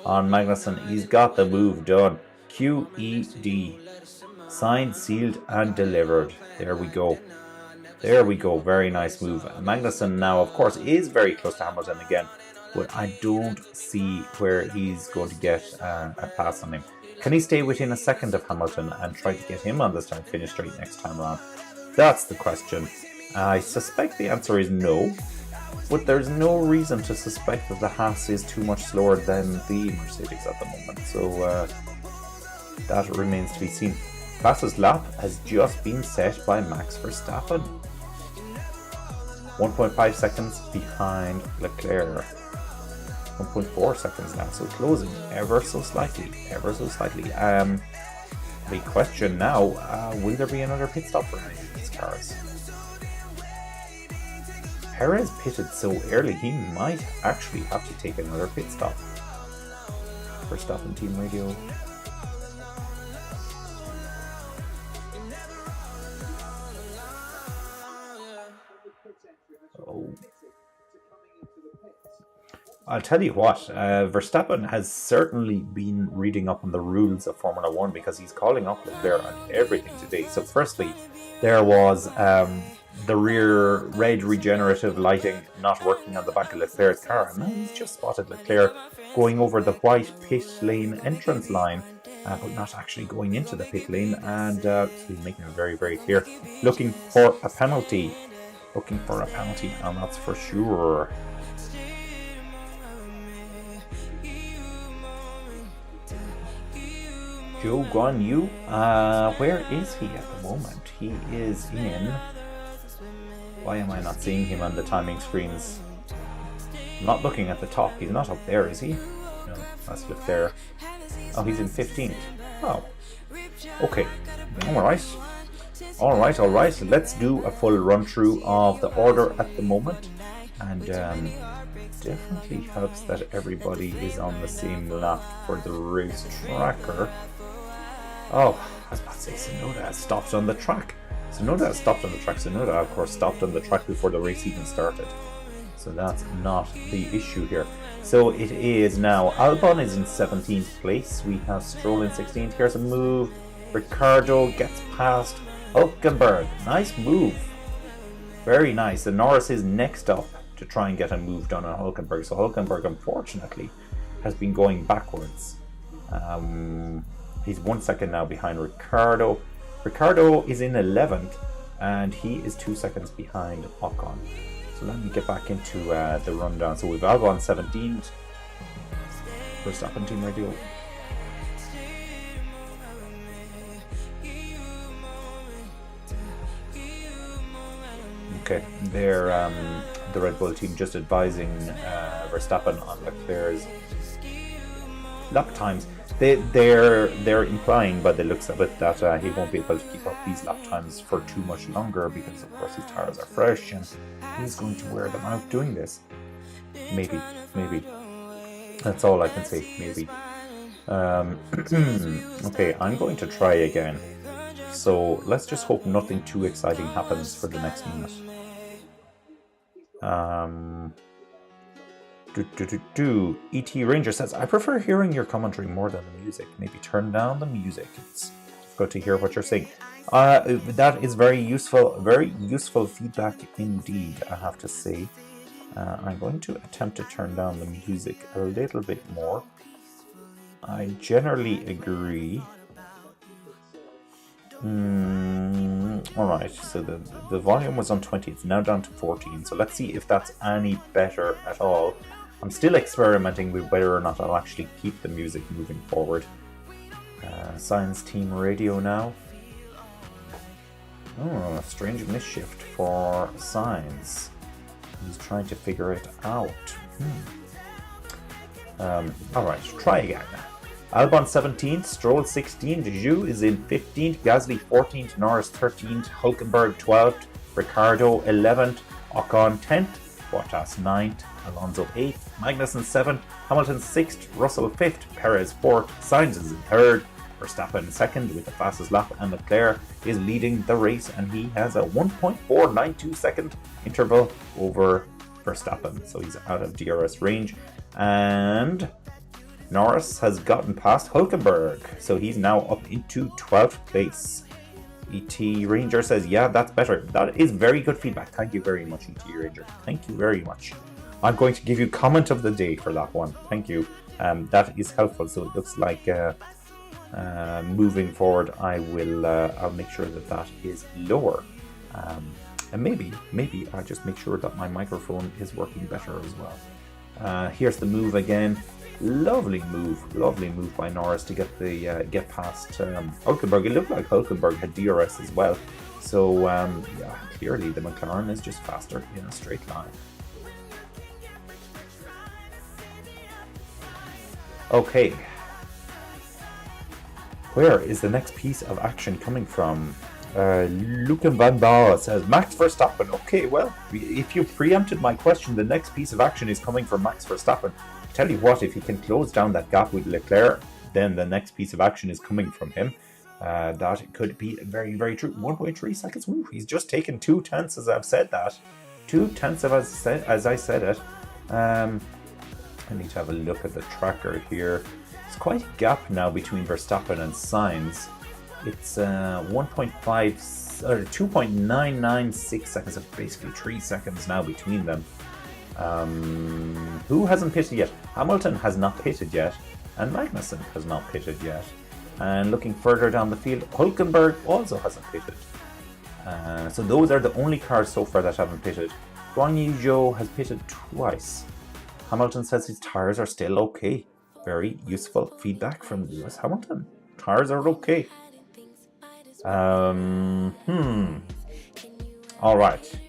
on Magnussen. He's got the move done. QED. Signed, sealed, and delivered. There we go. Very nice move. Magnussen now, of course, is very close to Hamilton again, but I don't see where he's going to get a pass on him. Can he stay within a second of Hamilton and try to get him on the start-finish straight next time around? That's the question. I suspect the answer is no, but there's no reason to suspect that the Haas is too much slower than the Mercedes at the moment, so that remains to be seen. Fastest lap has just been set by Max Verstappen. 1.5 seconds behind Leclerc. 1.4 seconds now, so closing ever so slightly. The question now, will there be another pit stop for any of these cars? Perez pitted so early, he might actually have to take another pit stop. Verstappen team radio. Oh. I'll tell you what, Verstappen has certainly been reading up on the rules of Formula 1 because he's calling up Leclerc on everything today. So firstly, there was the rear red regenerative lighting not working on the back of Leclerc's car, and now he's just spotted Leclerc going over the white pit lane entrance line, but not actually going into the pit lane, and he's making it very, very clear. Looking for a penalty, and that's for sure. Zhou Guanyu, where is he at the moment? He is in... Why am I not seeing him on the timing screens? I'm not looking at the top. He's not up there, is he? No, let's look there. Oh, he's in 15th. Oh, okay. All right. Let's do a full run through of the order at the moment, and definitely helps that everybody is on the same lap for the race tracker. Oh, I was about to say Tsunoda has stopped on the track. Tsunoda, of course, stopped on the track before the race even started. So that's not the issue here. So it is now, Albon is in 17th place. We have Stroll in 16th. Here's a move. Ricciardo gets past Hulkenberg. Nice move. Very nice. And Norris is next up to try and get a move done on Hulkenberg. So Hulkenberg, unfortunately, has been going backwards. He's 1 second now behind Ricciardo. Ricciardo is in 11th, and he is 2 seconds behind Ocon. So let me get back into the rundown. So we've Albon 17th. Verstappen team radio. Okay, they're the Red Bull team just advising Verstappen on Leclerc's lap times. They're implying by the looks of it that he won't be able to keep up these lap times for too much longer because of course his tires are fresh and he's going to wear them out doing this. Maybe. That's all I can say, maybe. Okay, I'm going to try again. So let's just hope nothing too exciting happens for the next minute. ET Ranger says, I prefer hearing your commentary more than the music. Maybe turn down the music. It's good to hear what you're saying. That is very useful feedback indeed, I have to say. I'm going to attempt to turn down the music a little bit more. I generally agree. Alright, so the volume was on 20, it's now down to 14, so let's see if that's any better at all. I'm still experimenting with whether or not I'll actually keep the music moving forward. Science Team Radio now. Oh, strange misshift for Science. He's trying to figure it out. Alright, try again. Albon 17th, Stroll 16th, Zhu is in 15th, Gasly 14th, Norris 13th, Hulkenberg 12th, Ricardo 11th, Ocon 10th, Bottas 9th, Alonso 8th, Magnussen 7th, Hamilton 6th, Russell 5th, Perez 4th, Sainz is in 3rd, Verstappen 2nd with the fastest lap, and Leclerc is leading the race, and he has a 1.492 second interval over Verstappen, so he's out of DRS range. And Norris has gotten past Hulkenberg, so he's now up into 12th place. ET Ranger says, yeah, that's better. That is very good feedback. Thank you very much, ET Ranger. Thank you very much. I'm going to give you comment of the day for that one. Thank you. That is helpful. So it looks like moving forward, I'll make sure that is lower. And maybe I'll just make sure that my microphone is working better as well. Here's the move again. Lovely move by Norris to get past Hulkenberg. It looked like Hulkenberg had DRS as well. So yeah, clearly the McLaren is just faster in a straight line. Okay. Where is the next piece of action coming from? Lucan van Baal says, Max Verstappen. Okay, well, if you preempted my question, the next piece of action is coming from Max Verstappen. Tell you what, if he can close down that gap with Leclerc, then the next piece of action is coming from him. That could be very, very true. 1.3 seconds. Woo, he's just taken 2 tenths as I've said that. 2 tenths of as I said it. I need to have a look at the tracker here. It's quite a gap now between Verstappen and Sainz. It's 2.996 seconds, so basically 3 seconds now between them. Who hasn't pitted yet? Hamilton has not pitted yet, and Magnussen has not pitted yet. And looking further down the field, Hulkenberg also hasn't pitted. So those are the only cars so far that haven't pitted. Guan Yu Zhou has pitted twice. Hamilton says his tyres are still okay. Very useful feedback from Lewis Hamilton. Tyres are okay. Alright.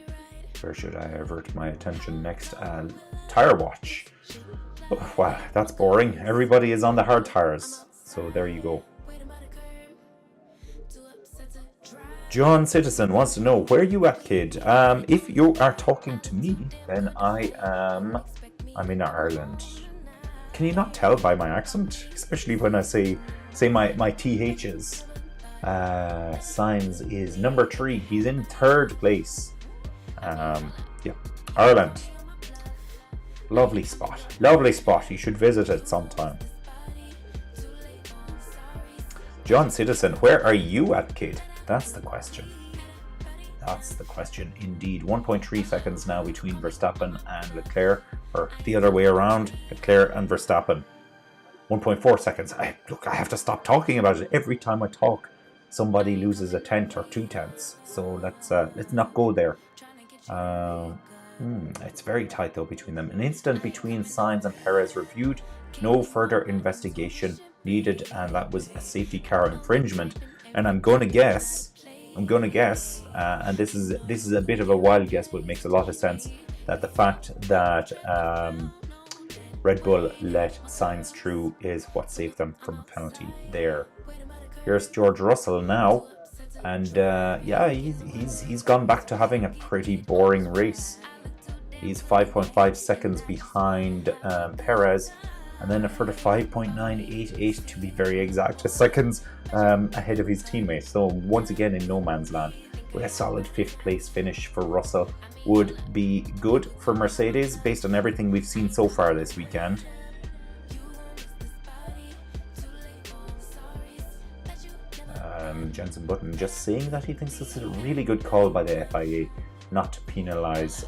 Where should I avert my attention next? Tire watch. Oh, wow, that's boring. Everybody is on the hard tires. So there you go. John Citizen wants to know, where you at, kid? If you are talking to me, then I'm in Ireland. Can you not tell by my accent? Especially when I say my THs. Sainz is number 3. He's in 3rd place. Yeah, Ireland. Lovely spot. You should visit it sometime. John Citizen, where are you at, kid? That's the question. That's the question indeed. 1.3 seconds now between Verstappen and Leclerc, or the other way around, Leclerc and Verstappen. 1.4 seconds. I have to stop talking about it. Every time I talk, somebody loses a tenth or 2 tenths. So let's not go there. It's very tight though between them. An incident between Sainz and Perez reviewed. No further investigation needed, and that was a safety car infringement. And I'm going to guess, and this is a bit of a wild guess, but it makes a lot of sense, that the fact that Red Bull let Sainz through is what saved them from a penalty there. Here's George Russell now, and yeah, he's gone back to having a pretty boring race. He's 5.5 seconds behind Perez, and then a further 5.988 to be very exact seconds ahead of his teammate. So once again in no man's land. But a solid 5th place finish for Russell would be good for Mercedes based on everything we've seen so far this weekend. Jensen Button just saying that he thinks this is a really good call by the FIA not to penalise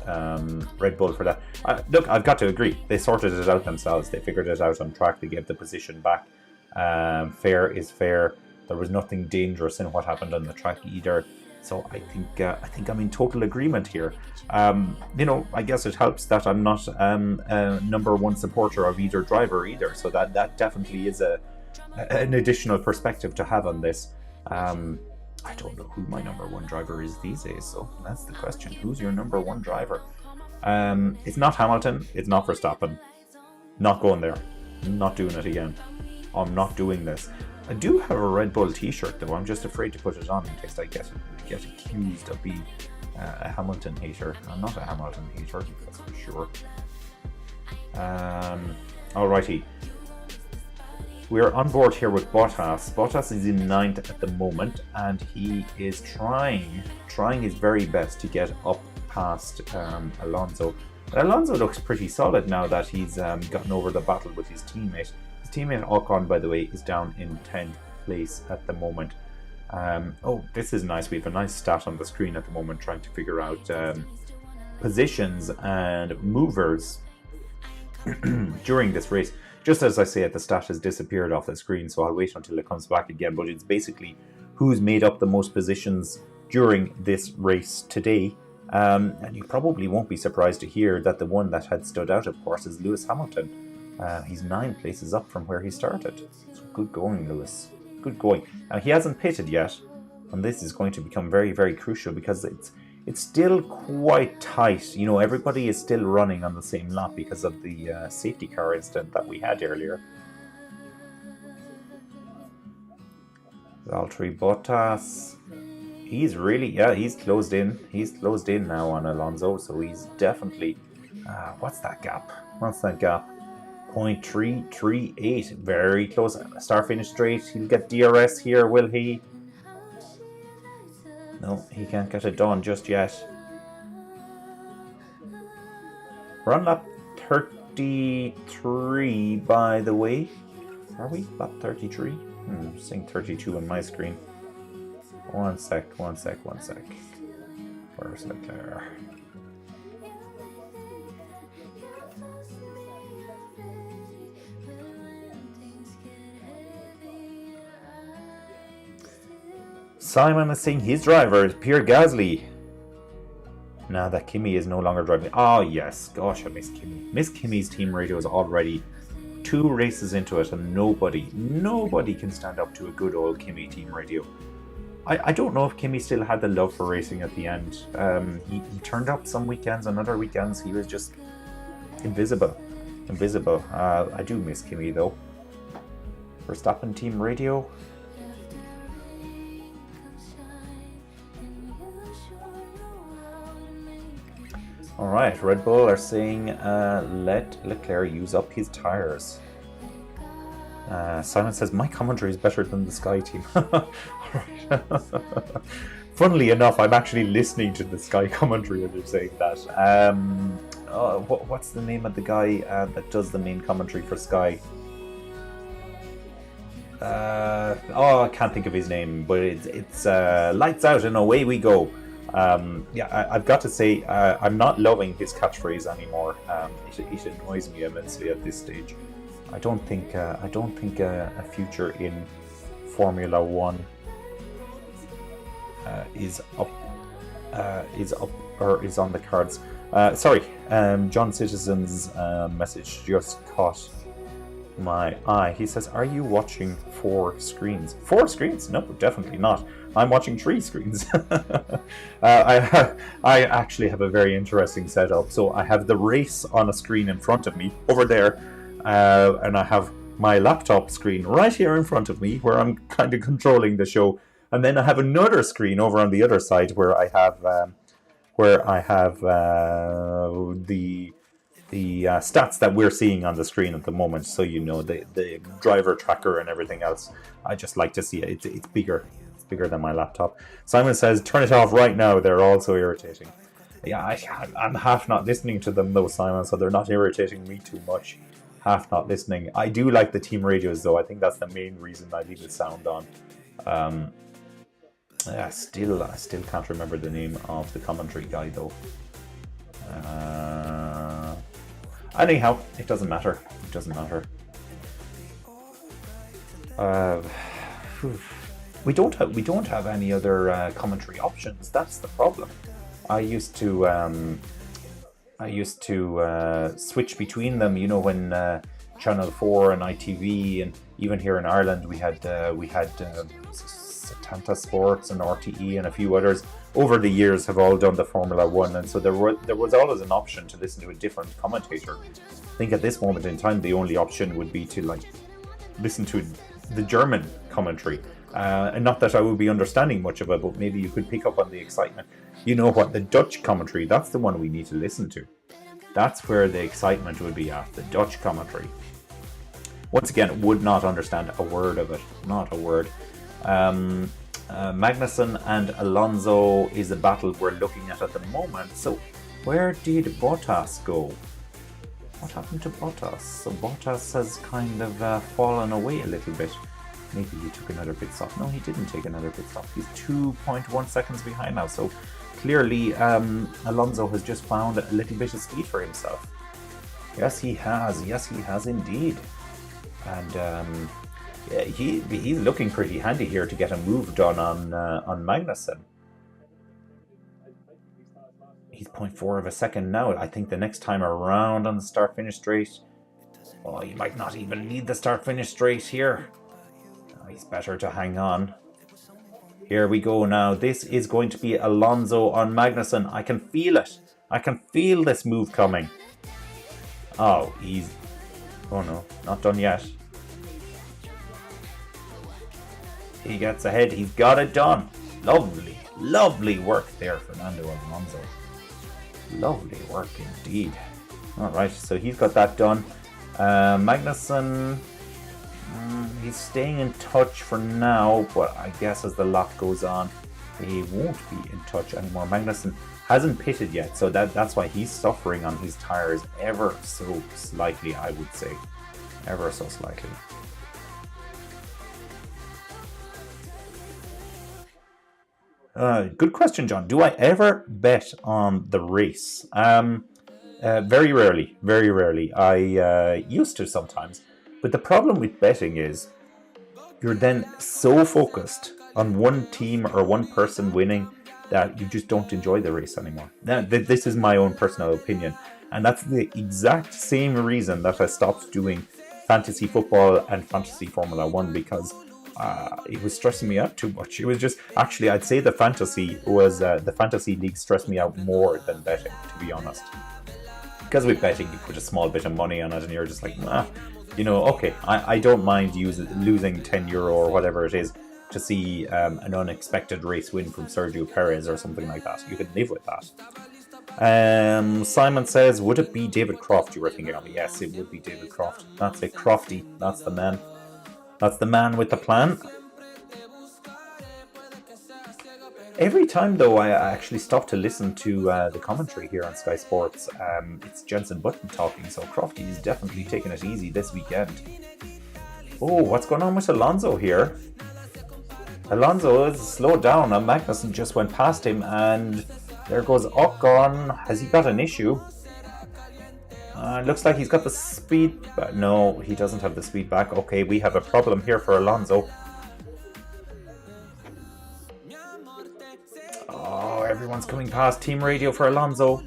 Red Bull for that. Look, I've got to agree. They sorted it out themselves. They figured it out on track. They gave the position back. Fair is fair. There was nothing dangerous in what happened on the track either. So I think I'm in total agreement here. I guess it helps that I'm not a number one supporter of either driver either. So that definitely is an additional perspective to have on this. I don't know who my number one driver is these days, so that's the question. Who's your number one driver? It's not Hamilton, it's not Verstappen. Not going there. Not doing it again. I'm not doing this. I do have a Red Bull t-shirt though. I'm just afraid to put it on in case I get accused of being a Hamilton hater. I'm not a Hamilton hater, that's for sure. Alrighty. We're on board here with Bottas. Bottas is in 9th at the moment, and he is trying his very best to get up past Alonso. But Alonso looks pretty solid now that he's gotten over the battle with his teammate. His teammate Ocon, by the way, is down in 10th place at the moment. Oh, this is nice. We have a nice stat on the screen at the moment trying to figure out positions and movers during this race. Just as I say it, the stat has disappeared off the screen, so I'll wait until it comes back again. But it's basically who's made up the most positions during this race today. And you probably won't be surprised to hear that the one that had stood out, of course, is Lewis Hamilton. He's 9 places up from where he started. So good going, Lewis. Good going. Now, he hasn't pitted yet, and this is going to become very, very crucial because it's still quite tight. You know, everybody is still running on the same lap because of the safety car incident that we had earlier. Valtteri Bottas. He's really, he's closed in. He's closed in now on Alonso, so he's definitely... what's that gap? 0.338. Very close. Start finish straight. He'll get DRS here, will he? No, he can't get it done just yet. We're on lap 33, by the way. Are we? Lap 33? Saying 32 on my screen. One sec. Where's Leclerc? Simon is saying his driver is Pierre Gasly. Now that Kimi is no longer driving. Oh yes, gosh, I miss Kimi. Miss Kimi's team radio is already 2 races into it, and nobody can stand up to a good old Kimi team radio. I don't know if Kimi still had the love for racing at the end. He turned up some weekends, and other weekends he was just invisible. I do miss Kimi though. Verstappen team radio. Alright, Red Bull are saying let Leclerc use up his tyres. Simon says, my commentary is better than the Sky team. Alright. Funnily enough, I'm actually listening to the Sky commentary when they're saying that. What's the name of the guy that does the main commentary for Sky? I can't think of his name, but it's lights out and away we go. I've got to say, I'm not loving his catchphrase anymore. It annoys me immensely at this stage. I don't think a future in Formula One is up or is on the cards. Sorry, John Citizen's message just caught my eye. He says, "Are you watching 4 screens?" 4 screens? No, definitely not. I'm watching 3 screens. I actually have a very interesting setup. So I have the race on a screen in front of me over there, and I have my laptop screen right here in front of me where I'm kind of controlling the show, and then I have another screen over on the other side where I have the stats that we're seeing on the screen at the moment. So you know the driver tracker and everything else. I just like to see it. It's bigger. Bigger than my laptop. Simon says, turn it off right now. They're all so irritating. Yeah, I'm half not listening to them though, Simon, so they're not irritating me too much. Half not listening. I do like the team radios though. I think that's the main reason I leave the sound on. I still can't remember the name of the commentary guy though. Anyhow, it doesn't matter. we don't have any other commentary options. That's the problem. I used to switch between them. You know, when Channel 4 and ITV, and even here in Ireland we had Setanta Sports and RTE and a few others over the years have all done the Formula One, and so there was always an option to listen to a different commentator. I think at this moment in time the only option would be to like listen to the German commentary. And not that I would be understanding much of it, but maybe you could pick up on the excitement. You know what? The Dutch commentary, that's the one we need to listen to. That's where the excitement would be at, the Dutch commentary. Once again, would not understand a word of it. Not a word. Magnussen and Alonso is a battle we're looking at the moment. So where did Bottas go? What happened to Bottas? So Bottas has kind of fallen away a little bit. Maybe he took another pit stop. No, he didn't take another pit stop. He's 2.1 seconds behind now. So clearly Alonso has just found a little bit of speed for himself. Yes, he has. Yes, he has indeed. And yeah, he's looking pretty handy here to get a move done on Magnussen. He's 0.4 of a second now. I think the next time around on the start-finish straight, oh, you might not even need the start-finish straight here. He's better to hang on. Here we go now. This is going to be Alonso on Magnussen. I can feel it. I can feel this move coming. Oh, oh no, not done yet. He gets ahead. He's got it done. Lovely, lovely work there, Fernando Alonso. Lovely work indeed. Alright, so he's got that done. Magnussen, he's staying in touch for now, but I guess as the lap goes on, he won't be in touch anymore. Magnussen hasn't pitted yet, so that's why he's suffering on his tires ever so slightly, I would say. Ever so slightly. Good question, John. Do I ever bet on the race? Very rarely. Very rarely. I used to sometimes. But the problem with betting is you're then so focused on one team or one person winning that you just don't enjoy the race anymore. Now, this is my own personal opinion. And that's the exact same reason that I stopped doing fantasy football and fantasy Formula 1, because it was stressing me out too much. It was just, actually, I'd say the fantasy league stressed me out more than betting, to be honest. Because with betting, you put a small bit of money on it and you're just like, you know, okay, I don't mind losing €10 or whatever it is to see an unexpected race win from Sergio Perez or something like that. You can live with that. Simon says, would it be David Croft you were thinking of? Yes, it would be David Croft. That's it, Crofty. That's the man. That's the man with the plan. Every time, though, I actually stop to listen to the commentary here on Sky Sports, it's Jensen Button talking, so Crofty is definitely taking it easy this weekend. Oh, what's going on with Alonso here? Alonso is slowed down, and Magnussen just went past him, and there goes Ocon. Has he got an issue? Looks like he's got the speed back. No, he doesn't have the speed back. Okay, we have a problem here for Alonso. Oh, everyone's coming past. Team radio for Alonso.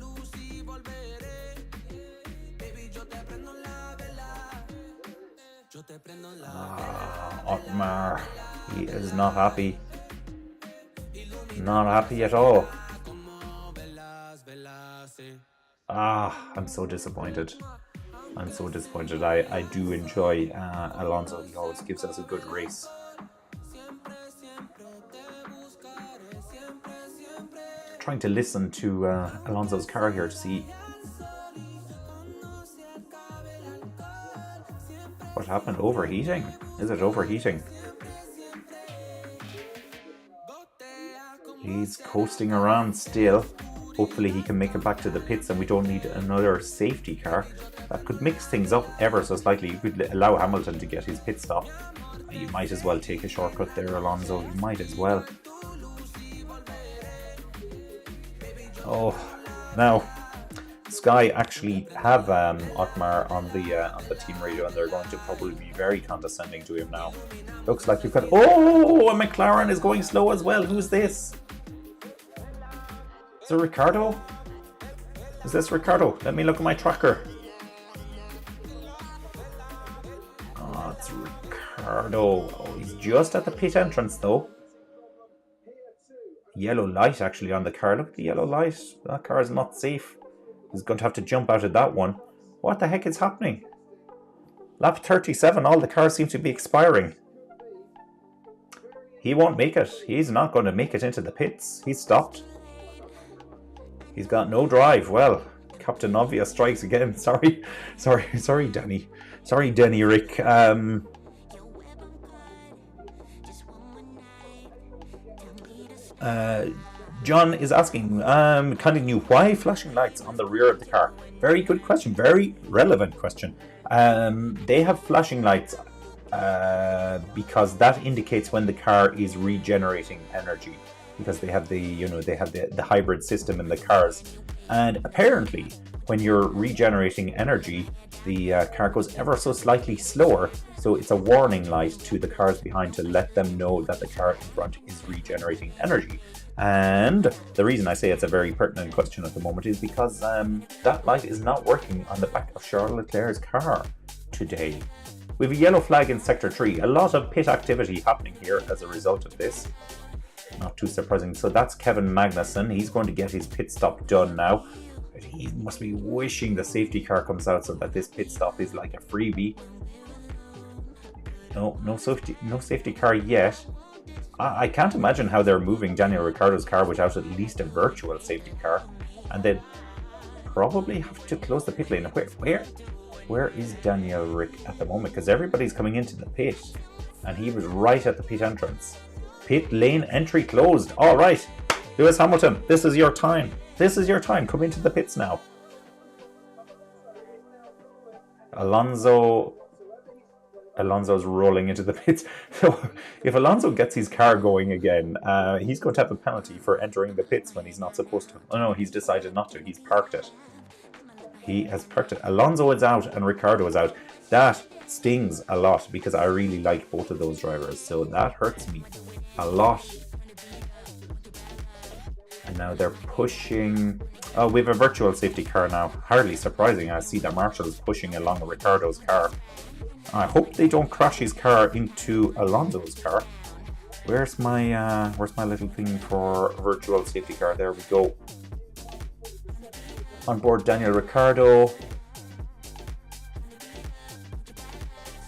Otmar, he is not happy. Not happy at all. I'm so disappointed. I'm so disappointed. I do enjoy Alonso. He always gives us a good race. Trying to listen to Alonso's car here to see what happened. Overheating? Is it overheating? He's coasting around still. Hopefully he can make it back to the pits and we don't need another safety car. That could mix things up ever so slightly. You could allow Hamilton to get his pit stop. You might as well take a shortcut there, Alonso. You might as well. Oh, now Sky actually have Otmar on the team radio, and they're going to probably be very condescending to him now. Looks like you've got... Oh, a McLaren is going slow as well. Who's this? Is it Ricardo? Is this Ricardo? Let me look at my tracker. Oh, it's Ricardo. Oh, he's just at the pit entrance though. Yellow light actually on the car. Look at the yellow light. That car is not safe. He's going to have to jump out of that one. What the heck is happening? Lap 37, all the cars seem to be expiring. He won't make it. He's not going to make it into the pits. He's stopped. He's got no drive. Well, Captain Obvious strikes again. Sorry, Danny. Sorry, Denny Rick. John is asking, kind of new, why flashing lights on the rear of the car? Very good question, very relevant question. They have flashing lights because that indicates when the car is regenerating energy, because they have the hybrid system in the cars, and apparently when you're regenerating energy, the car goes ever so slightly slower, so it's a warning light to the cars behind to let them know that the car in front is regenerating energy. And the reason I say it's a very pertinent question at the moment is because that light is not working on the back of Charles Leclerc's car today. We have a yellow flag in Sector 3. A lot of pit activity happening here as a result of this. Not too surprising. So that's Kevin Magnussen. He's going to get his pit stop done now. But he must be wishing the safety car comes out so that this pit stop is like a freebie. No safety car yet. I can't imagine how they're moving Daniel Ricciardo's car without at least a virtual safety car. And they'd probably have to close the pit lane. Where is Daniel Rick at the moment? Because everybody's coming into the pit. And he was right at the pit entrance. Pit lane entry closed. All right. Lewis Hamilton, this is your time. This is your time. Come into the pits now. Alonso's rolling into the pits. So if Alonso gets his car going again, he's going to have a penalty for entering the pits when he's not supposed to. Oh no, he's decided not to. He's parked it. He has parked it. Alonso is out and Ricciardo is out. That stings a lot because I really like both of those drivers. So that hurts me a lot. And now they're pushing... Oh, we have a virtual safety car now. Hardly surprising. I see that Marshall's pushing along Ricciardo's car. I hope they don't crash his car into Alonso's car. Where's my little thing for virtual safety car? There we go. On board Daniel Ricciardo.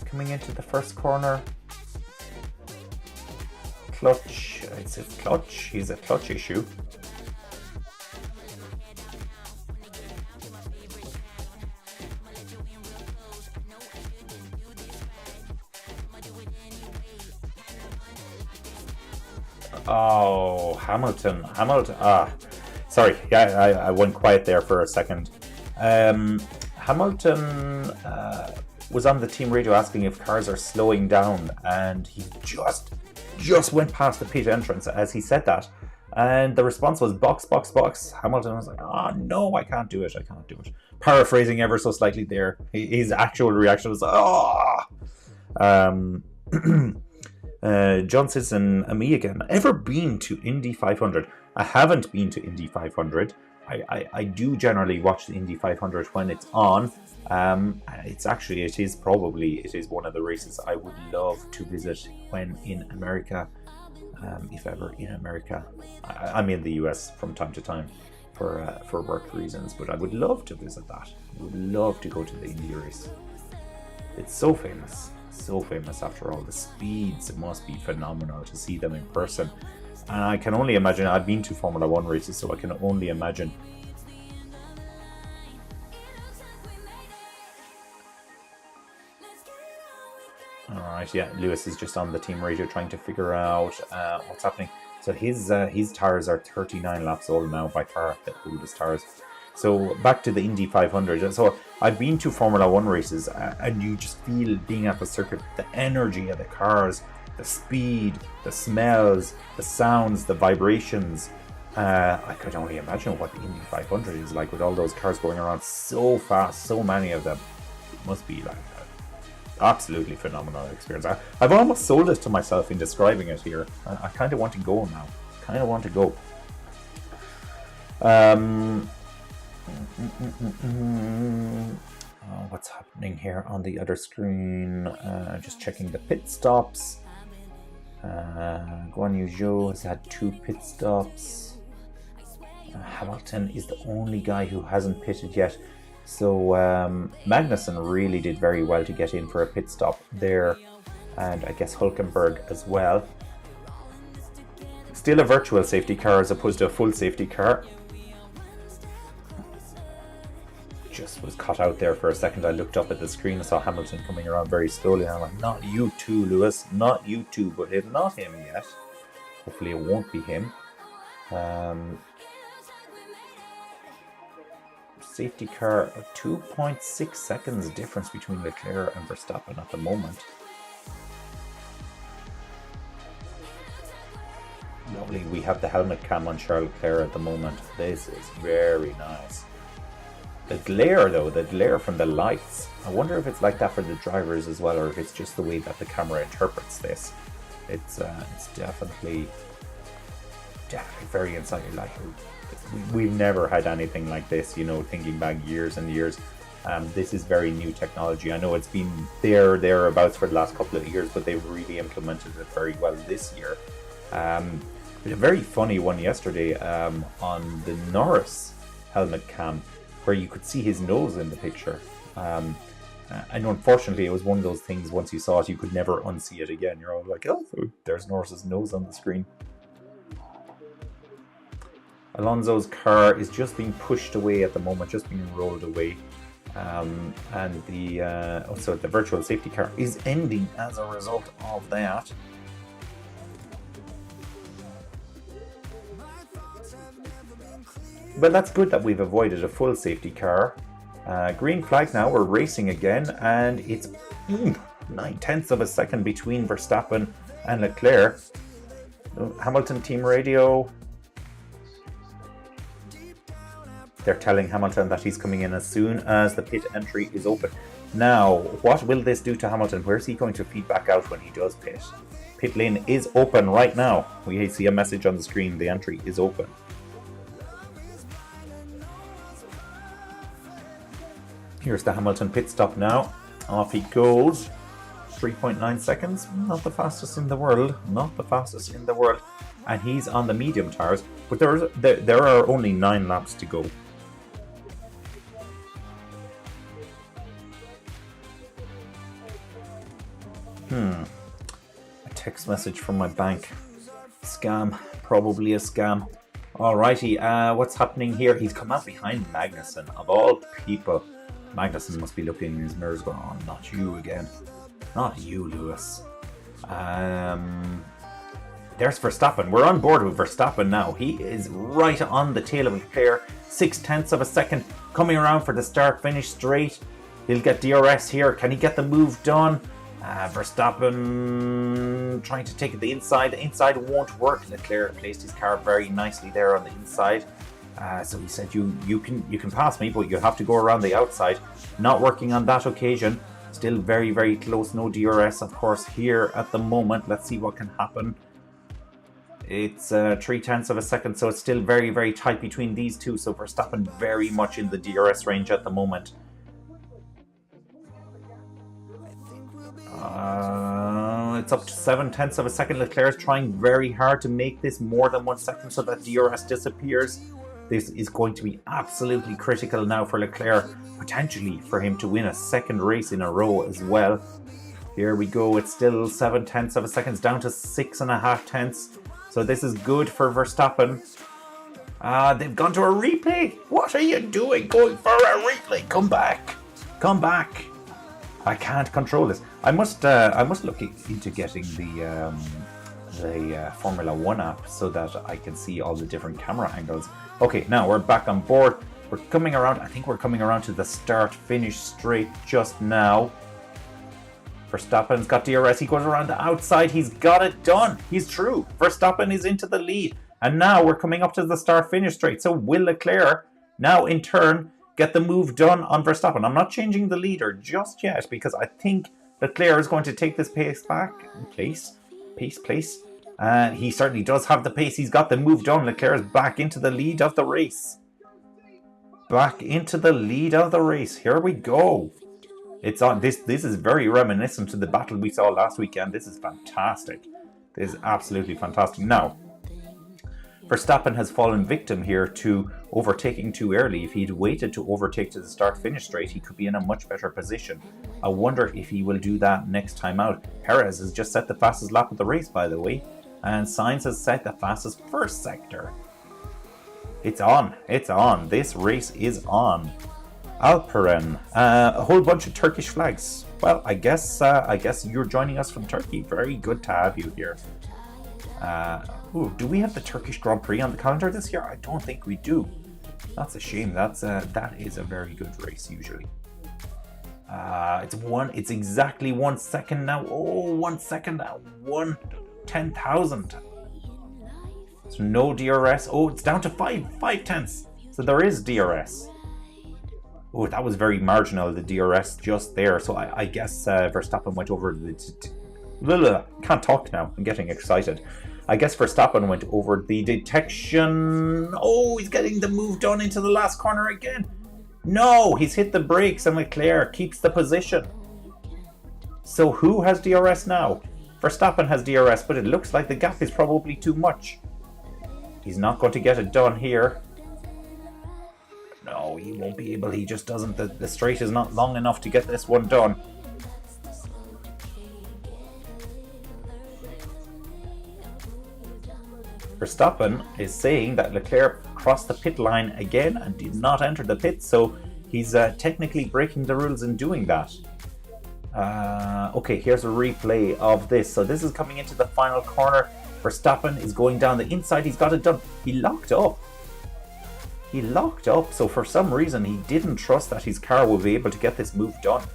Coming into the first corner. Clutch. It's a clutch. He's a clutch issue. Oh, Hamilton. Sorry, yeah, I went quiet there for a second. Hamilton was on the team radio asking if cars are slowing down, and he just went past the pit entrance as he said that. And the response was box. Hamilton was like, oh no, I can't do it. Paraphrasing ever so slightly there. His actual reaction was, John Sisson and me again. Ever been to Indy 500? I haven't been to Indy 500. I do generally watch the Indy 500 when it's on. It is one of the races I would love to visit when in America, if ever in America. I'm in the US from time to time for work reasons, but I would love to visit that. I would love to go to the Indy race. It's so famous after all. The speeds, it must be phenomenal to see them in person. And I can only imagine, I've been to Formula 1 races, so I can only imagine. Alright, yeah, Lewis is just on the team radio trying to figure out what's happening. So his tyres are 39 laps old now, by far the oldest tyres. So back to the Indy 500. So I've been to Formula 1 races, and you just feel being at the circuit, the energy of the cars, the speed, the smells, the sounds, the vibrations. I could only imagine what the Indy 500 is like with all those cars going around so fast, so many of them. It must be like absolutely phenomenal experience. I've almost sold it to myself in describing it here. I kind of want to go now. Kind of want to go. What's happening here on the other screen? Just checking the pit stops. Guan Yu Zhou has had 2 pit stops. Hamilton is the only guy who hasn't pitted yet. So Magnussen really did very well to get in for a pit stop there, and I guess Hülkenberg as well. Still a virtual safety car as opposed to a full safety car. Just was cut out there for a second. I looked up at the screen and saw Hamilton coming around very slowly, and I'm like, not you too, Lewis, not you too, but if not him yet. Hopefully it won't be him. Safety car, 2.6 seconds difference between Leclerc and Verstappen at the moment. Lovely, we have the helmet cam on Charles Leclerc at the moment. This is very nice. The glare though, the glare from the lights. I wonder if it's like that for the drivers as well, or if it's just the way that the camera interprets this. It's definitely very insightful. Like, we've never had anything like this, you know, thinking back years and years. This is very new technology. I know it's been thereabouts for the last couple of years, but they've really implemented it very well this year. A very funny one yesterday on the Norris helmet cam, where you could see his nose in the picture. And unfortunately, it was one of those things, once you saw it, you could never unsee it again. You're all like, oh, there's Norris's nose on the screen. Alonso's car is just being pushed away at the moment, just being rolled away. And the also the virtual safety car is ending as a result of that. But that's good that we've avoided a full safety car. Green flag now, we're racing again, and it's 9/10 of a second between Verstappen and Leclerc. Hamilton team radio. They're telling Hamilton that he's coming in as soon as the pit entry is open. Now, what will this do to Hamilton? Where's he going to feed back out when he does pit? Pit lane is open right now. We see a message on the screen. The entry is open. Here's the Hamilton pit stop now. Off he goes. 3.9 seconds. Not the fastest in the world. Not the fastest in the world. And he's on the medium tires. But there are only 9 laps to go. A text message from my bank. Scam. Probably a scam. Alrighty, what's happening here? He's come out behind Magnussen, of all people. Magnussen must be looking in his mirrors going, oh, not you again. Not you, Lewis. There's Verstappen. We're on board with Verstappen now. He is right on the tail of Leclerc. 0.6 of a second. Coming around for the start-finish straight. He'll get DRS here. Can he get the move done? Verstappen trying to take it the inside. The inside won't work. Leclerc placed his car very nicely there on the inside. So he said, you can pass me, but you have to go around the outside. Not working on that occasion. Still very, very close. No DRS, of course, here at the moment. Let's see what can happen. It's 0.3 of a second, so it's still very, very tight between these two. So Verstappen very much in the DRS range at the moment. It's up to 0.7 of a second. Leclerc is trying very hard to make this more than 1 second so that DRS disappears. This is going to be absolutely critical now for Leclerc, potentially for him to win a second race in a row as well. Here we go. It's still 0.7 of a second, down to 6.5 tenths. So this is good for Verstappen. They've gone to a replay. What are you doing going for a replay? Come back. Come back. I can't control this. I must look into getting the Formula 1 app so that I can see all the different camera angles. Okay, now we're back on board. We're coming around. I think we're coming around to the start-finish straight just now. Verstappen's got DRS. He goes around the outside. He's got it done. He's through. Verstappen is into the lead. And now we're coming up to the start-finish straight. So will Leclerc now in turn get the move done on Verstappen? I'm not changing the leader just yet because I think Leclerc is going to take this pace back. Pace. He certainly does have the pace. He's got the move done. Leclerc is back into the lead of the race. Here we go. It's on. This is very reminiscent to the battle we saw last weekend. This is fantastic. This is absolutely fantastic. Now, Verstappen has fallen victim here to overtaking too early. If he'd waited to overtake to the start-finish straight, he could be in a much better position. I wonder if he will do that next time out. Perez has just set the fastest lap of the race, by the way, and Sainz has set the fastest first sector. It's on. This race is on. Alperen, a whole bunch of Turkish flags. Well, I guess you're joining us from Turkey. Very good to have you here. Do we have the Turkish Grand Prix on the calendar this year? I don't think we do. That's a shame. That is a very good race usually. It's exactly 1 second now. 1 second now. 1/10,000. So no DRS. It's down to 5/10. So there is DRS. That was very marginal, the DRS just there. So I guess Verstappen went over can't talk now. I'm getting excited. I guess Verstappen went over the detection. He's getting the move done into the last corner again. No, he's hit the brakes and Leclerc keeps the position. So who has DRS now? Verstappen has DRS, but it looks like the gap is probably too much. He's not going to get it done here. No, he won't be able. He just doesn't. The straight is not long enough to get this one done. Verstappen is saying that Leclerc crossed the pit line again and did not enter the pit, so he's technically breaking the rules in doing that. Okay, here's a replay of this. So this is coming into the final corner. Verstappen is going down the inside. He's got it done. He locked up. So for some reason he didn't trust that his car would be able to get this move done.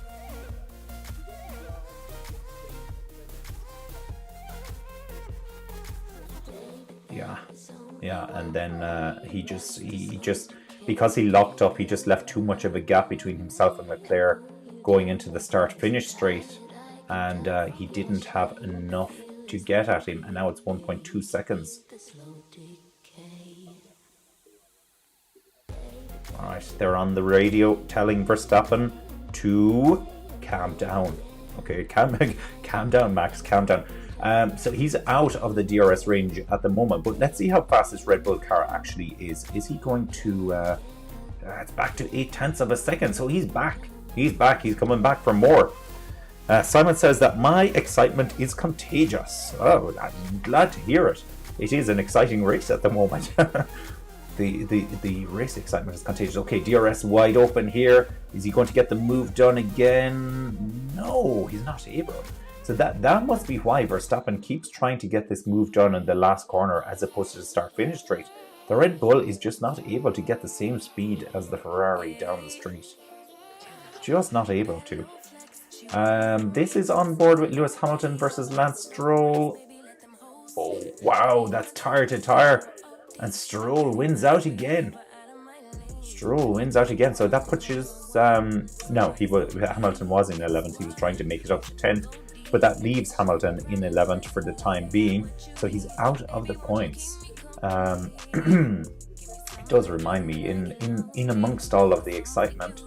Yeah, and then he just because he locked up, he just left too much of a gap between himself and Leclerc going into the start-finish straight, and he didn't have enough to get at him, and now it's 1.2 seconds. Alright, they're on the radio telling Verstappen to calm down. Okay, calm down, Max, calm down. So he's out of the DRS range at the moment, but let's see how fast this Red Bull car actually is. Is he going to... it's back to 0.8 of a second, so he's back. He's coming back for more. Simon says that my excitement is contagious. Oh, I'm glad to hear it. It is an exciting race at the moment. The race excitement is contagious. Okay, DRS wide open here. Is he going to get the move done again? No, he's not able. So that must be why Verstappen keeps trying to get this move done in the last corner as opposed to the start-finish straight. The Red Bull is just not able to get the same speed as the Ferrari down the street. Just not able to. This is on board with Lewis Hamilton versus Lance Stroll. Oh, wow, that's tire to tire. And Stroll wins out again. So that pushes... Hamilton was in 11th. He was trying to make it up to 10th. But that leaves Hamilton in 11th for the time being. So he's out of the points. It does remind me, in amongst all of the excitement,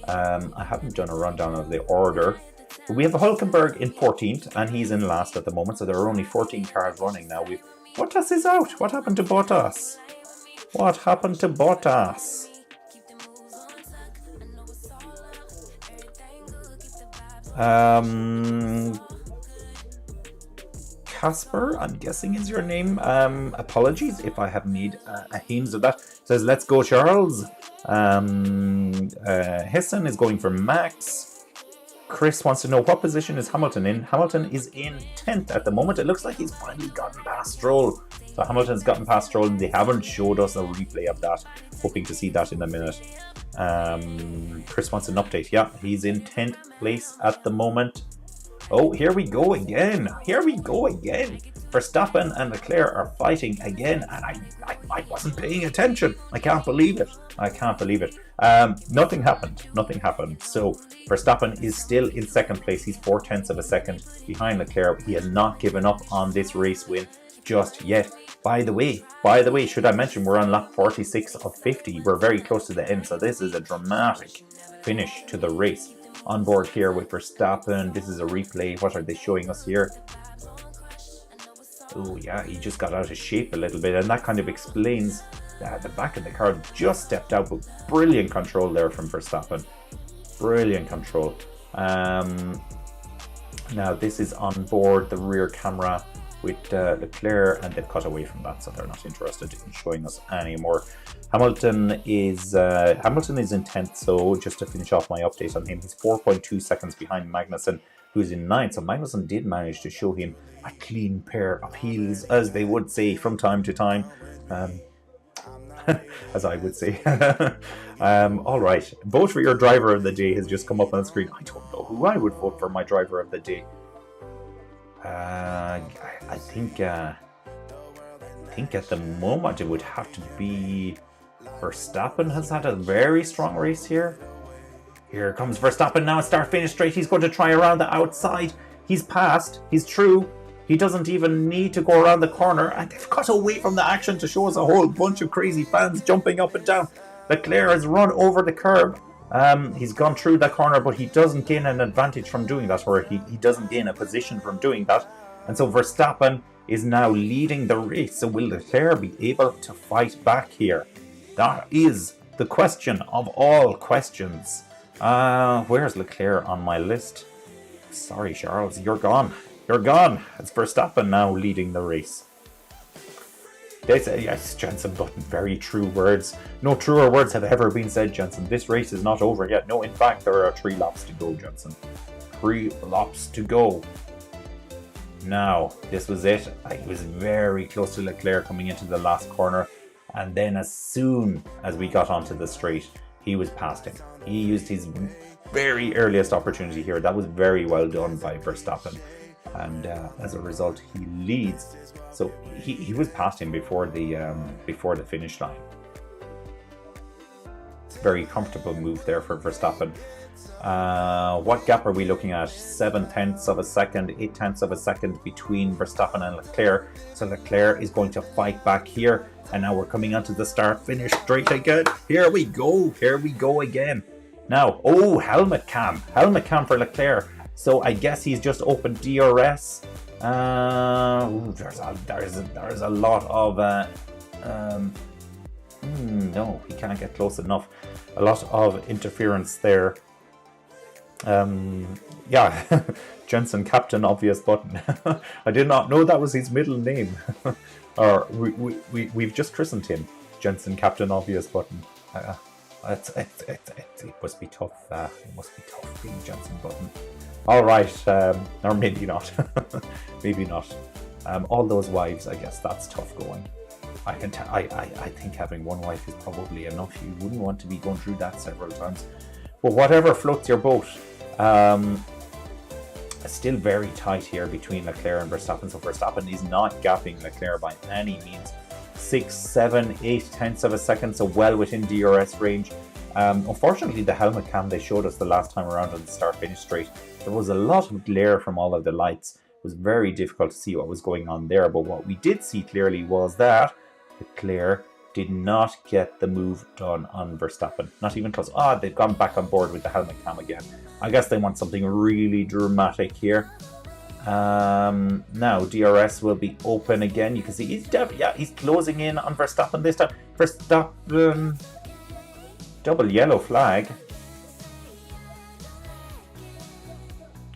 I haven't done a rundown of the order. But we have Hülkenberg in 14th, and he's in last at the moment. So there are only 14 cars running now. Bottas is out. What happened to Bottas? Casper, I'm guessing is your name. Apologies if I have made a hint of that. Says, let's go, Charles. Hessen is going for Max. Chris wants to know, what position is Hamilton in? Hamilton is in 10th at the moment. It looks like he's finally gotten past Stroll. So Hamilton's gotten past Stroll, and they haven't showed us a replay of that. Hoping to see that in a minute. Chris wants an update. Yeah, he's in 10th place at the moment. Oh, here we go again. Verstappen and Leclerc are fighting again, and I wasn't paying attention. I can't believe it. I can't believe it. Nothing happened. Nothing happened. So Verstappen is still in second place. He's 0.4 of a second behind Leclerc. He has not given up on this race win just yet. By the way, should I mention we're on lap 46 of 50. We're very close to the end, so this is a dramatic finish to the race. On board here with Verstappen. This is a replay. What are they showing us here? Oh yeah, he just got out of shape a little bit, and that kind of explains the back of the car just stepped out, but brilliant control there from Verstappen. Brilliant control. Now this is on board the rear camera with Leclerc, and they've cut away from that, so they're not interested in showing us anymore. Hamilton is in 10th, so just to finish off my update on him, he's 4.2 seconds behind Magnussen, who's in 9th. So Magnussen did manage to show him a clean pair of heels, as they would say from time to time. As I would say. All right, vote for your driver of the day has just come up on the screen. I don't know who I would vote for my driver of the day. I think at the moment it would have to be Verstappen. Has had a very strong race here. Here comes Verstappen now, start finish straight. He's going to try around the outside. He's passed. He's through. He doesn't even need to go around the corner, and they've cut away from the action to show us a whole bunch of crazy fans jumping up and down. Leclerc has run over the curb. He's gone through that corner, but he doesn't gain an advantage from doing that, or he doesn't gain a position from doing that. And so Verstappen is now leading the race. So will Leclerc be able to fight back here? That is the question of all questions. Where's Leclerc on my list? Sorry, Charles, you're gone. You're gone. It's Verstappen now leading the race. They say, yes, Jensen Button, very true words. No truer words have ever been said, Jensen. This race is not over yet. No, in fact, there are 3 laps to go, Jensen. 3 laps to go. Now, this was it. I was very close to Leclerc coming into the last corner. And then as soon as we got onto the straight, he was past him. He used his very earliest opportunity here. That was very well done by Verstappen. And as a result, he leads. So he was past him before the finish line. It's a very comfortable move there for Verstappen. What gap are we looking at? 7/10 of a second, 8/10 of a second between Verstappen and Leclerc. So Leclerc is going to fight back here. And now we're coming onto the start-finish straight again. Here we go. Here we go again. Now, oh, helmet cam. Helmet cam for Leclerc. So I guess he's just opened DRS. There's a lot of no, he can't get close enough. A lot of interference there. Yeah, Jensen Captain Obvious Button. I did not know that was his middle name. Or we've just christened him Jensen Captain Obvious Button. It must be tough. It must be tough being Jensen Button. All right, or maybe not. Maybe not. All those wives, I guess that's tough going. I think having one wife is probably enough. You wouldn't want to be going through that several times. But whatever floats your boat. Still very tight here between Leclerc and Verstappen. So Verstappen is not gapping Leclerc by any means. 6, 7, 8/10 of a second, so well within DRS range. Unfortunately, the helmet cam they showed us the last time around on the start-finish straight, there was a lot of glare from all of the lights. It was very difficult to see what was going on there, but what we did see clearly was that Leclerc did not get the move done on Verstappen. Not even close. They've gone back on board with the helmet cam again. I guess they want something really dramatic here. Now DRS will be open again. You can see he's closing in on Verstappen this time. Verstappen, double yellow flag.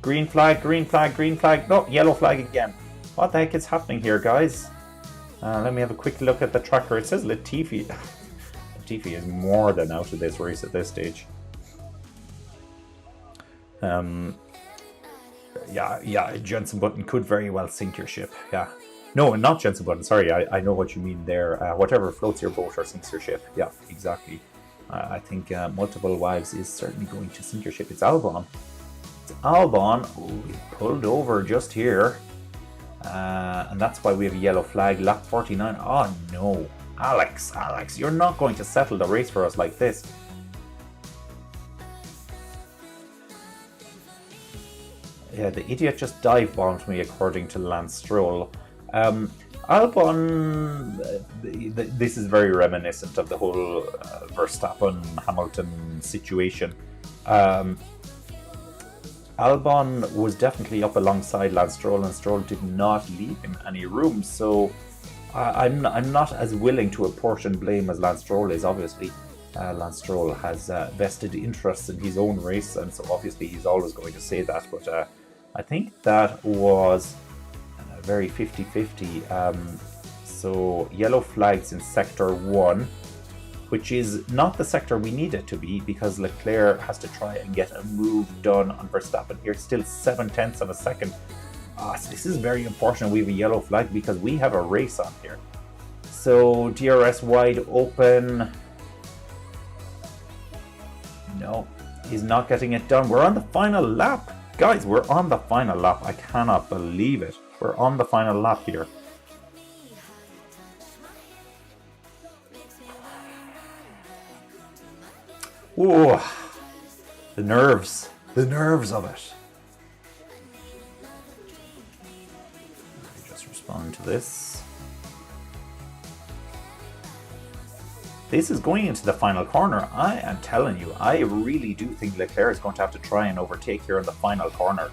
Green flag, green flag, green flag. No, yellow flag again. What the heck is happening here, guys? Let me have a quick look at the tracker. It says Latifi. Latifi is more than out of this race at this stage. Yeah, Jensen Button could very well sink your ship. Yeah. No, not Jensen Button. Sorry, I know what you mean there. Whatever floats your boat or sinks your ship. Yeah, exactly. I think multiple wives is certainly going to sink your ship. It's Albon. It's Albon. Oh, he pulled over just here. And that's why we have a yellow flag, lap 49. Oh no, Alex, you're not going to settle the race for us like this. Yeah, the idiot just dive bombed me, according to Lance Stroll. Albon, this is very reminiscent of the whole Verstappen-Hamilton situation. Albon was definitely up alongside Lance Stroll, and Stroll did not leave him any room. So I'm not as willing to apportion blame as Lance Stroll is. Obviously, Lance Stroll has vested interests in his own race, and so obviously he's always going to say that. But I think that was very 50-50. So yellow flags in sector 1, which is not the sector we need it to be, because Leclerc has to try and get a move done on Verstappen here. Still 0.7 of a second. So this is very unfortunate. We have a yellow flag because we have a race on here. So DRS wide open. No, he's not getting it done. We're on the final lap. Guys, we're on the final lap. I cannot believe it. We're on the final lap here. Oh, the nerves of it. Let me just respond to this. This is going into the final corner. I am telling you, I really do think Leclerc is going to have to try and overtake here in the final corner.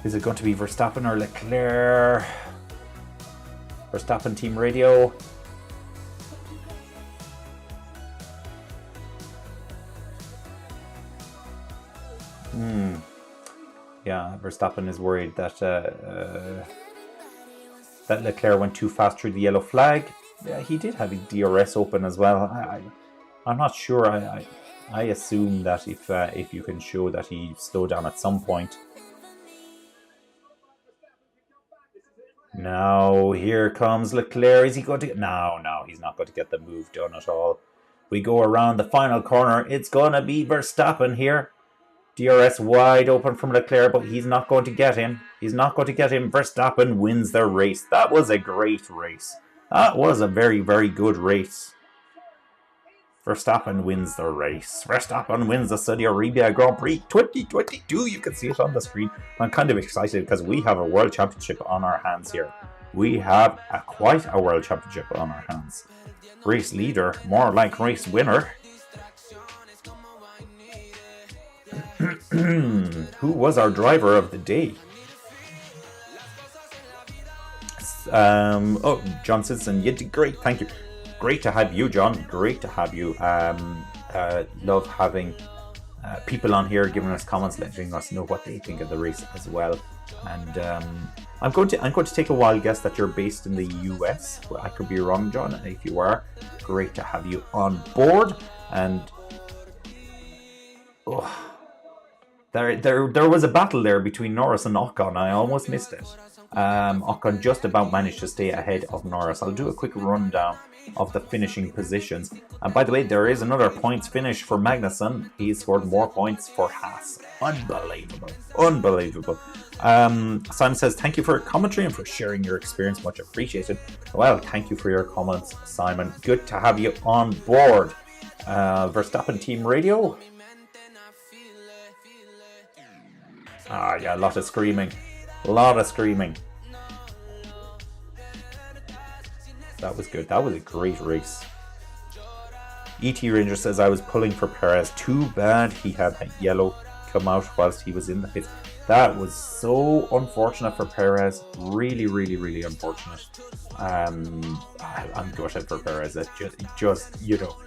Is it going to be Verstappen or Leclerc? Verstappen team radio. Yeah, Verstappen is worried that that Leclerc went too fast through the yellow flag. Yeah, he did have his DRS open as well. I'm not sure. I assume that if you can show that he slowed down at some point. Now, here comes Leclerc. Is he going to... No, he's not going to get the move done at all. We go around the final corner. It's going to be Verstappen here. DRS wide open from Leclerc, but he's not going to get him. Verstappen wins the race. That was a great race. That was a very, very good race. Verstappen wins the race. Verstappen wins the Saudi Arabia Grand Prix 2022. You can see it on the screen. I'm kind of excited because we have a World Championship on our hands here. We have quite a World Championship on our hands. Race leader, more like race winner. Who was our driver of the day? John Simpson, you did great. Thank you. Great to have you, John. Great to have you. Love having people on here giving us comments, letting us know what they think of the race as well. And I'm going to take a wild guess that you're based in the US. Well, I could be wrong, John. If you are, great to have you on board. And there was a battle there between Norris and Ocon. I almost missed it. Ocon just about managed to stay ahead of Norris. I'll do a quick rundown of the finishing positions. And by the way, there is another points finish for Magnussen. He scored more points for Haas. Unbelievable. Simon says, thank you for your commentary and for sharing your experience. Much appreciated. Well, thank you for your comments, Simon. Good to have you on board. Verstappen team radio. Yeah, a lot of screaming. That was good. That was a great race. ET Ranger says, I was pulling for Perez. Too bad he had that yellow come out whilst he was in the pits. That was so unfortunate for Perez. Really, really, really unfortunate. I'm gutted for Perez. It just, you know,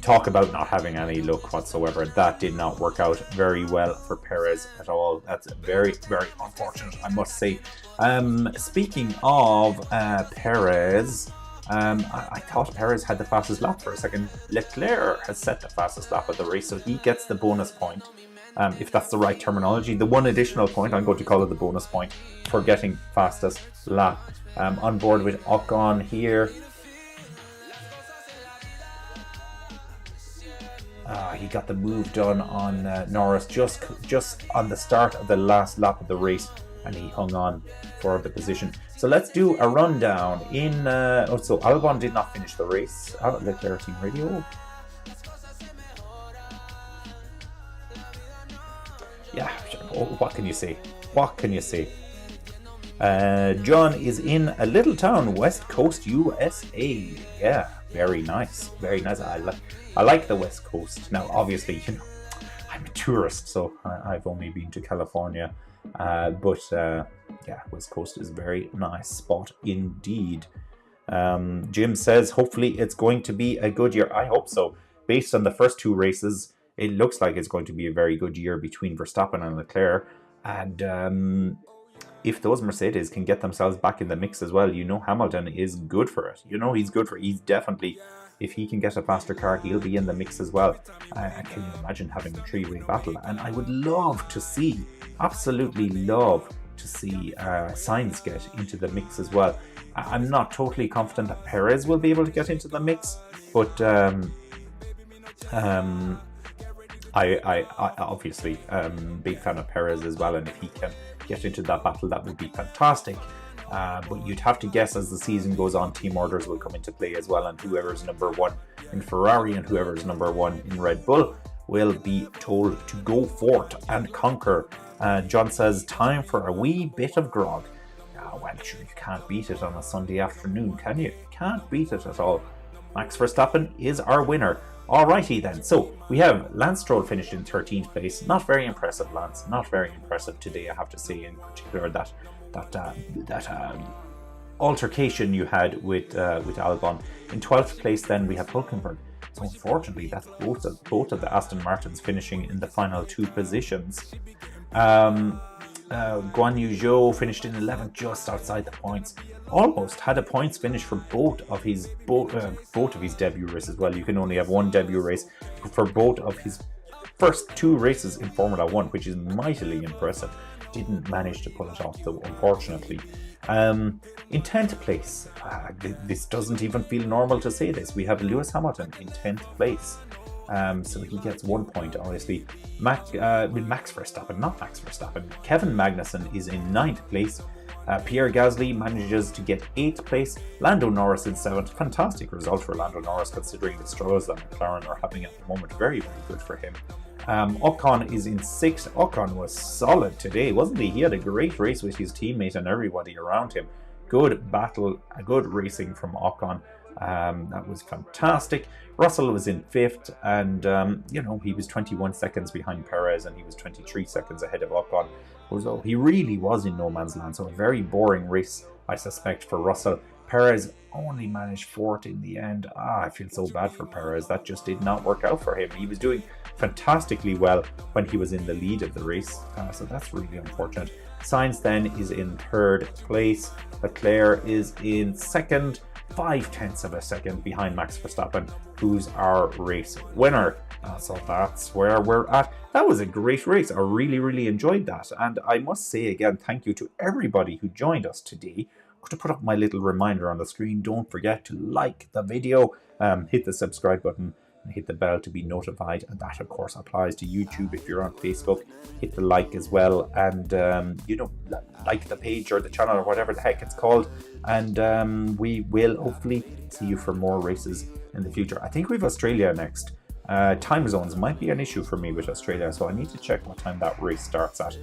talk about not having any luck whatsoever. That did not work out very well for Perez at all. That's very, very unfortunate, I must say. Speaking of Perez, I thought Perez had the fastest lap for a second. Leclerc has set the fastest lap of the race, so he gets the bonus point. If that's the right terminology, the one additional point, I'm going to call it the bonus point for getting fastest lap. On board with Ocon here. He got the move done on Norris just on the start of the last lap of the race, and he hung on for the position. So let's do a rundown. So Albon did not finish the race. Leclerc team radio. Yeah, what can you say? What can you say? John is in a little town, West Coast, USA. Yeah, very nice, very nice. I like the West Coast. Now, obviously, you know, I'm a tourist, so I've only been to California. But yeah, West Coast is a very nice spot indeed. Jim says, hopefully it's going to be a good year. I hope so. Based on the first two races, it looks like it's going to be a very good year between Verstappen and Leclerc. And if those Mercedes can get themselves back in the mix as well, you know Hamilton is good for it. You know he's good for it. He's definitely, if he can get a faster car, he'll be in the mix as well. Can you imagine having a three-way battle? And I would love to see, absolutely love to see Sainz get into the mix as well. I'm not totally confident that Perez will be able to get into the mix, but I obviously big fan of Perez as well, and if he can get into that battle, that would be fantastic. But you'd have to guess as the season goes on, team orders will come into play as well, and whoever's number one in Ferrari and whoever's number one in Red Bull will be told to go forth and conquer. John says, time for a wee bit of grog. Well, sure, you can't beat it on a Sunday afternoon, can you? You can't beat it at all. Max Verstappen is our winner. Alrighty then, so we have Lance Stroll finished in 13th place. Not very impressive, Lance. Not very impressive today, I have to say. In particular, that altercation you had with Albon. In 12th place, then we have Hülkenberg. So unfortunately, that's both of the Aston Martins finishing in the final two positions. Guan Yu Zhou finished in 11th, just outside the points. Almost had a points finish for both of his debut races as well. You can only have one debut race for both of his first two races in Formula 1, which is mightily impressive. Didn't manage to pull it off though, unfortunately. In 10th place, this doesn't even feel normal to say this, we have Lewis Hamilton in 10th place. So he gets 1 point, obviously. Max Verstappen. Kevin Magnussen is in 9th place. Pierre Gasly manages to get 8th place. Lando Norris in 7th. Fantastic result for Lando Norris considering the struggles that McLaren are having at the moment. Very, very good for him. Ocon is in 6th. Ocon was solid today, wasn't he? He had a great race with his teammate and everybody around him. Good battle, good racing from Ocon. That was fantastic. Russell was in 5th, and he was 21 seconds behind Perez, and he was 23 seconds ahead of Ocon. So he really was in no man's land. So a very boring race, I suspect, for Russell. Perez only managed 4th in the end. I feel so bad for Perez. That just did not work out for him. He was doing fantastically well when he was in the lead of the race, so that's really unfortunate. Sainz then is in 3rd place. Leclerc is in 2nd. 0.5 of a second behind Max Verstappen, who's our race winner. So that's where we're at. That was a great race. I really, really enjoyed that. And I must say again, thank you to everybody who joined us today. I'm going to put up my little reminder on the screen. Don't forget to like the video, hit the subscribe button, and hit the bell to be notified. And that, of course, applies to YouTube. If you're on Facebook, hit the like as well. And, like the page or the channel or whatever the heck it's called. And we will hopefully see you for more races in the future. I think we have Australia next. Time zones might be an issue for me with Australia, so I need to check what time that race starts at.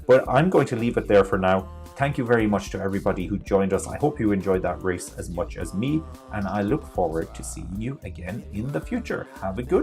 But I'm going to leave it there for now. Thank you very much to everybody who joined us. I hope you enjoyed that race as much as me, and I look forward to seeing you again in the future. Have a good